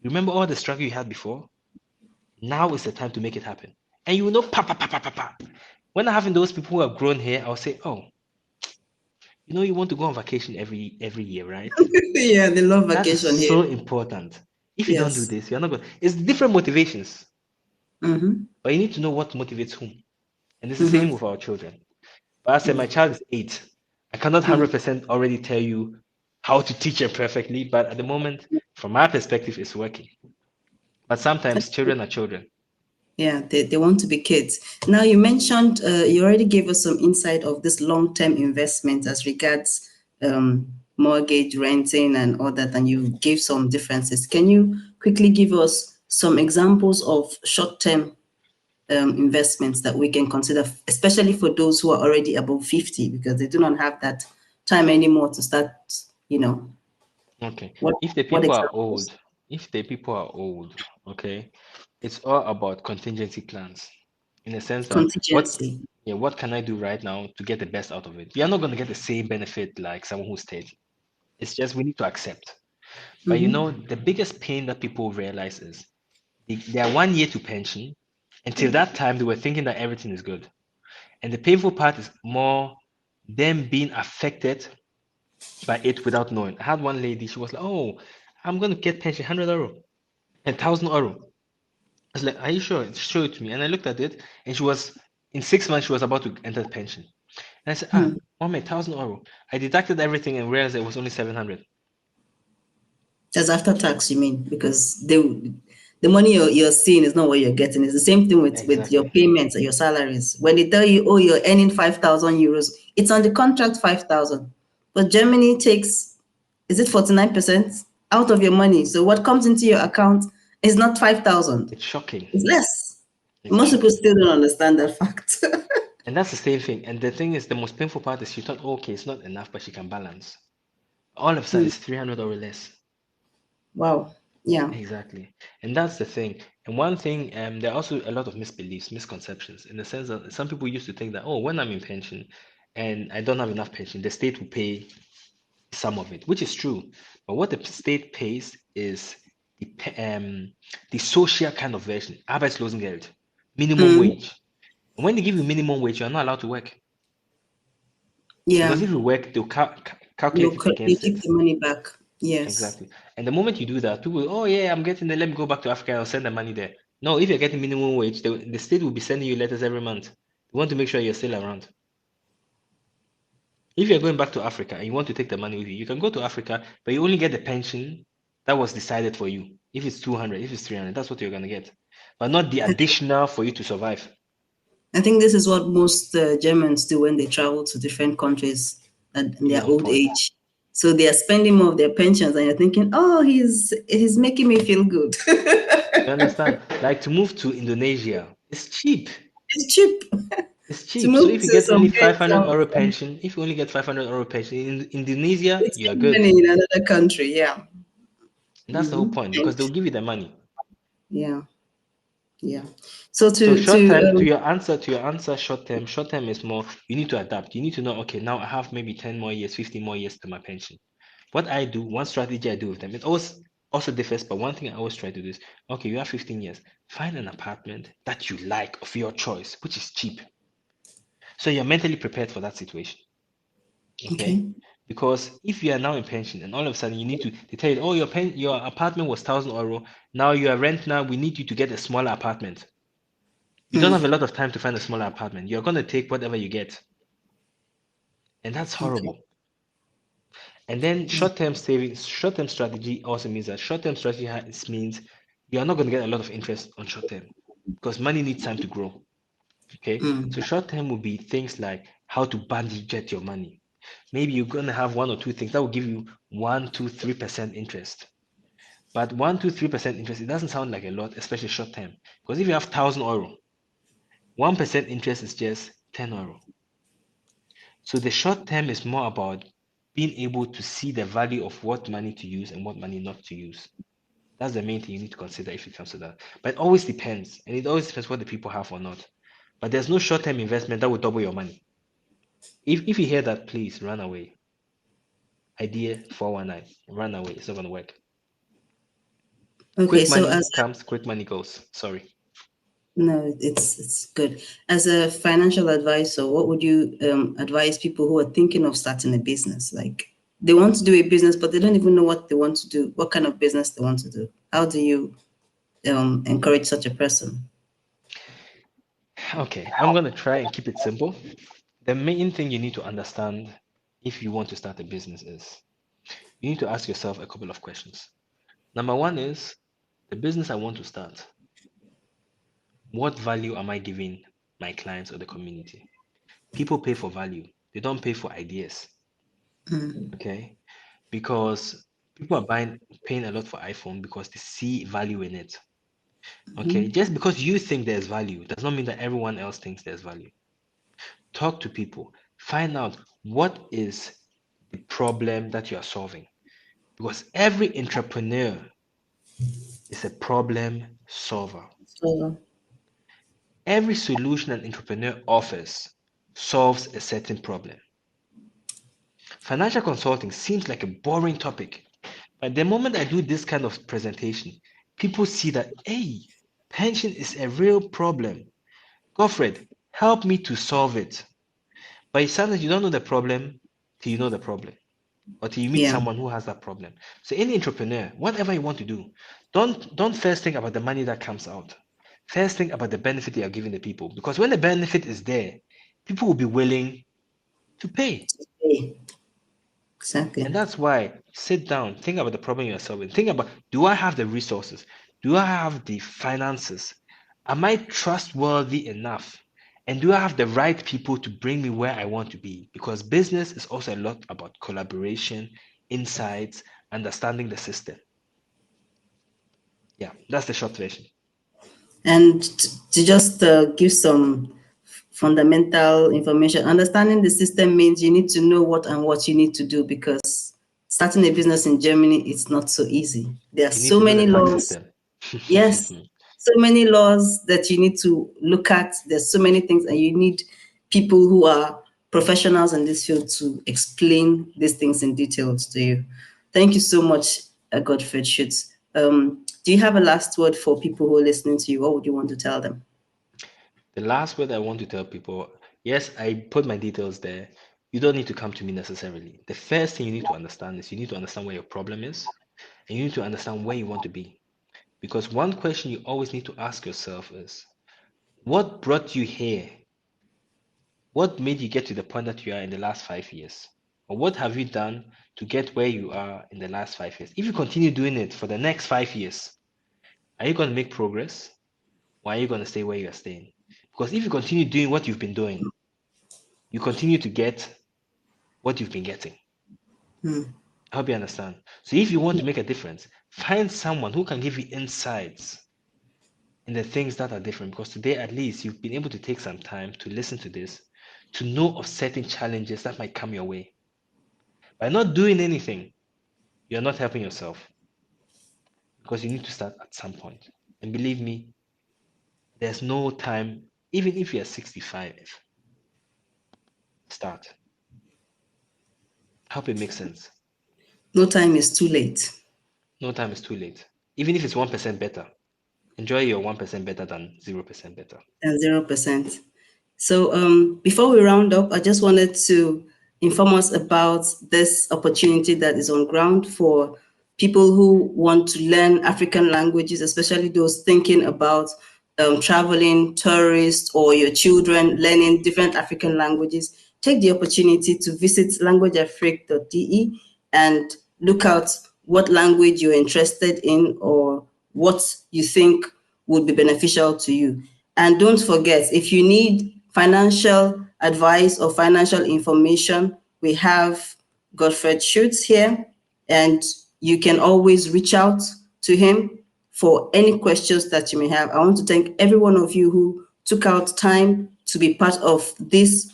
Remember all the struggle you had before? Now is the time to make it happen. And you will know, pa, pa, pa, pa, pa, pa. When I'm having those people who have grown here, I'll say, oh, you know, you want to go on vacation every year, right? Yeah, they love That is vacation here. so important. If you don't do Yes. this, you're not going. It's different motivations, Mm-hmm. but you need to know what motivates whom. And it's the same Mm-hmm. with our children. But I said, my child is 8. I cannot Hmm. 100% already tell you how to teach her perfectly, but at the moment, from my perspective, it's working. But sometimes children are children. Yeah, they want to be kids. Now, you mentioned, you already gave us some insight of this long term investment as regards mortgage, renting, and all that, and you gave some differences. Can you quickly give us some examples of short term investments that we can consider, especially for those who are already above 50, because they do not have that time anymore to start, you know, Okay. what, If the what people are examples? old, if the people are old, okay, it's all about contingency plans in the sense that Contingency. what can I do right now to get the best out of it? You're not going to get the same benefit like someone who's 30. It's just we need to accept. But you Mm-hmm. know, the biggest pain that people realize is they are 1 year to pension. Until that time, they were thinking that everything is good. And the painful part is more them being affected by it without knowing. I had one lady, she was like, oh, I'm going to get pension, €100, €1,000. I was like, are you sure? Show it to me. And I looked at it, and she was, in 6 months, she was about to enter the pension. And I said, Hmm. Mom, €1,000. I deducted everything and realized it was only 700. That's after tax, you mean? Because the money you're seeing is not what you're getting. It's the same thing with your Exactly. payments and your salaries. When they tell you, oh, you're earning 5,000 euros, it's on the contract 5,000. But Germany takes, is it 49% out of your money? So what comes into your account is not 5,000, It's shocking. it's less. It's Most people shocking. still don't understand that fact. And that's the same thing. And the thing is, the most painful part is she thought, "Oh, okay, it's not enough, but she can balance." All of a sudden, Hmm. it's 300 or less. Wow. Yeah. Exactly. And that's the thing. And one thing, there are also a lot of misbeliefs, misconceptions, in the sense that some people used to think that, oh, when I'm in pension and I don't have enough pension, the state will pay some of it, which is true. But what the state pays is the social kind of version, Arbeitslosengeld, minimum Hmm. wage. And when they give you minimum wage, you're not allowed to work. Yeah. Because if you work, they'll calculate it You against take it. the money back. Yes. Exactly. And the moment you do that, people, oh yeah, I'm getting it. Let me go back to Africa and I'll send the money there. No, if you're getting minimum wage, the state will be sending you letters every month. They want to make sure you're still around. If you're going back to Africa and you want to take the money with you, you can go to Africa, but you only get the pension that was decided for you. If it's 200, if it's 300, that's what you're going to get, but not the additional for you to survive. I think this is what most Germans do when they travel to different countries in You're their on old point. age. So they are spending more of their pensions, and you're thinking, "Oh, he's making me feel good." You understand? Like to move to Indonesia, it's cheap. It's cheap It's to cheap. So move if you to get only some five place, hundred euro pension, if you only get 500 euro pension in Indonesia, it's you are good. money in another country. Yeah. And that's the whole Hmm. point because they'll give you the money. Yeah. Yeah. So So to short term, um, to your answer, short term is more, you need to adapt. You need to know, okay, now I have maybe 10 more years, 15 more years to my pension. What I do, one strategy I do with them, it always also differs, but one thing I always try to do is, okay, you have 15 years, find an apartment that you like of your choice, which is cheap. So you're mentally prepared for that situation. Okay. okay. Because if you are now in pension and all of a sudden you need to, they tell you, oh, your apartment was €1,000. Now you are rent now, we need you to get a smaller apartment. You don't Hmm. have a lot of time to find a smaller apartment. You're going to take whatever you get. And that's Okay. horrible. And then short-term savings, short-term strategy also means that short-term strategy means you are not going to get a lot of interest on short-term because money needs time to grow. Okay, so short-term will be things like how to budget your money. Maybe you're going to have one or two things that will give you 1, 2, 3% interest. But 1, 2, 3% interest, it doesn't sound like a lot, especially short-term. Because if you have 1,000 euro, 1% interest is just 10 euro. So the short term is more about being able to see the value of what money to use and what money not to use. That's the main thing you need to consider if it comes to that. But it always depends, and it always depends what the people have or not. But there's no short-term investment that will double your money. If you hear that, please run away. Idea 419, run away. It's not gonna work. Okay, Quick so money as comes, quick money goes. Sorry. no, it's good. As a financial advisor, what would you advise people who are thinking of starting a business? Like they want to do a business, but they don't even know what they want to do, what kind of business they want to do. How do you encourage such a person? Okay, I'm gonna try and keep it simple. The main thing you need to understand if you want to start a business is you need to ask yourself a couple of questions. Number one is the business I want to start. What value am I giving my clients or the community? People pay for value, they don't pay for ideas. Okay, because people are paying a lot for iPhone because they see value in it. Okay, just because you think there's value does not mean that everyone else thinks there's value. Talk to people, find out what is the problem that you are solving. Because every entrepreneur is a problem solver. So Every solution an entrepreneur offers solves a certain problem. Financial consulting seems like a boring topic, but the moment I do this kind of presentation, people see that, hey, pension is a real problem. Godfred, help me to solve it. But sometimes you don't know the problem till you know the problem, or till you meet yeah, someone who has that problem. So any entrepreneur, whatever you want to do, don't first think about the money that comes out. First think about the benefit you are giving the people. Because when the benefit is there, people will be willing to pay. okay, exactly. And that's why sit down, think about the problem you're solving. Think about, do I have the resources? Do I have the finances? Am I trustworthy enough? And do I have the right people to bring me where I want to be? Because business is also a lot about collaboration, insights, understanding the system. Yeah, that's the short version. And to just give some fundamental information, understanding the system means you need to know what you need to do because starting a business in Germany is not so easy. There are You need so to know the many tax laws. system. Yes, so many laws that you need to look at. There's so many things, and you need people who are professionals in this field to explain these things in details to you. Thank you so much, Godfred Schutz. Do you have a last word for people who are listening to you? What would you want to tell them? The last word I want to tell people, yes, I put my details there. You don't need to come to me necessarily. The first thing you need to understand is you need to understand where your problem is, and you need to understand where you want to be. Because one question you always need to ask yourself is, what brought you here? What made you get to the point that you are in the last 5 years? Or what have you done to get where you are in the last 5 years? If you continue doing it for the next 5 years, are you going to make progress? Or are you going to stay where you are staying? Because if you continue doing what you've been doing, you continue to get what you've been getting. I hope you understand. So if you want to make a difference, find someone who can give you insights in the things that are different. Because today, at least, you've been able to take some time to listen to this, to know of certain challenges that might come your way. By not doing anything, you're not helping yourself because you need to start at some point. And believe me, there's no time, even if you're 65, start. I hope it makes sense. No time is too late. No time is too late. Even if it's 1% better, enjoy your 1% better than 0% better. And 0%. So before we round up, I just wanted to inform us about this opportunity that is on ground for people who want to learn African languages, especially those thinking about traveling, tourists, or your children learning different African languages. Take the opportunity to visit languageafrique.de and look out what language you're interested in or what you think would be beneficial to you. And don't forget, if you need financial advice or financial information, we have Godfred Schulz here, and you can always reach out to him for any questions that you may have. I want to thank every one of you who took out time to be part of this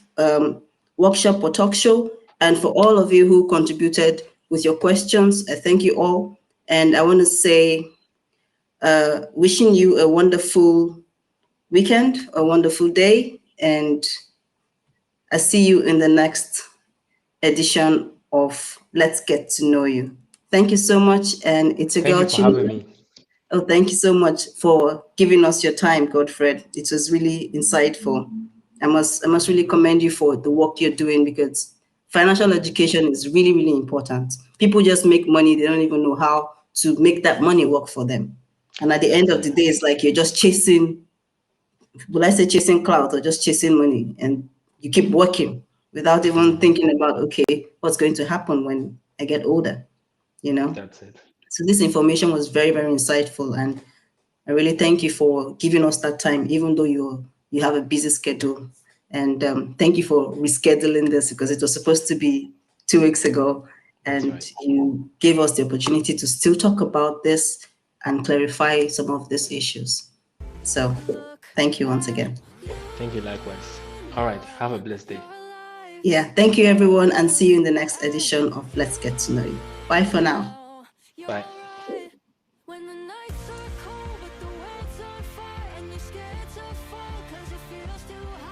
workshop or talk show, and for all of you who contributed with your questions. I thank you all. And I want to say, wishing you a wonderful weekend, a wonderful day, and I see you in the next edition of Let's Get to Know You. Thank you so much. And it's a Thank girl, you for having Chinua. me. Oh, thank you so much for giving us your time, Godfred. It was really insightful. I must really commend you for the work you're doing, because financial education is really, really important. People just make money, they don't even know how to make that money work for them. And at the end That's of it. the day, it's like you're just chasing, will I say chasing clout or just chasing money? And you keep working without even thinking about, okay, what's going to happen when I get older, you know? That's it. So this information was very, very insightful, and I really thank you for giving us that time, even though you have a busy schedule. And thank you for rescheduling this, because it was supposed to be 2 weeks ago, That's and right. you gave us the opportunity to still talk about this and clarify some of these issues. So thank you once again. Thank you likewise. All right. Have a blessed day. Yeah, thank you everyone, and see you in the next edition of Let's Get to Know You. Bye for now. Bye. When the nights are cold, but the world's on fire, and you're scared to fall, 'cause it feels too hard.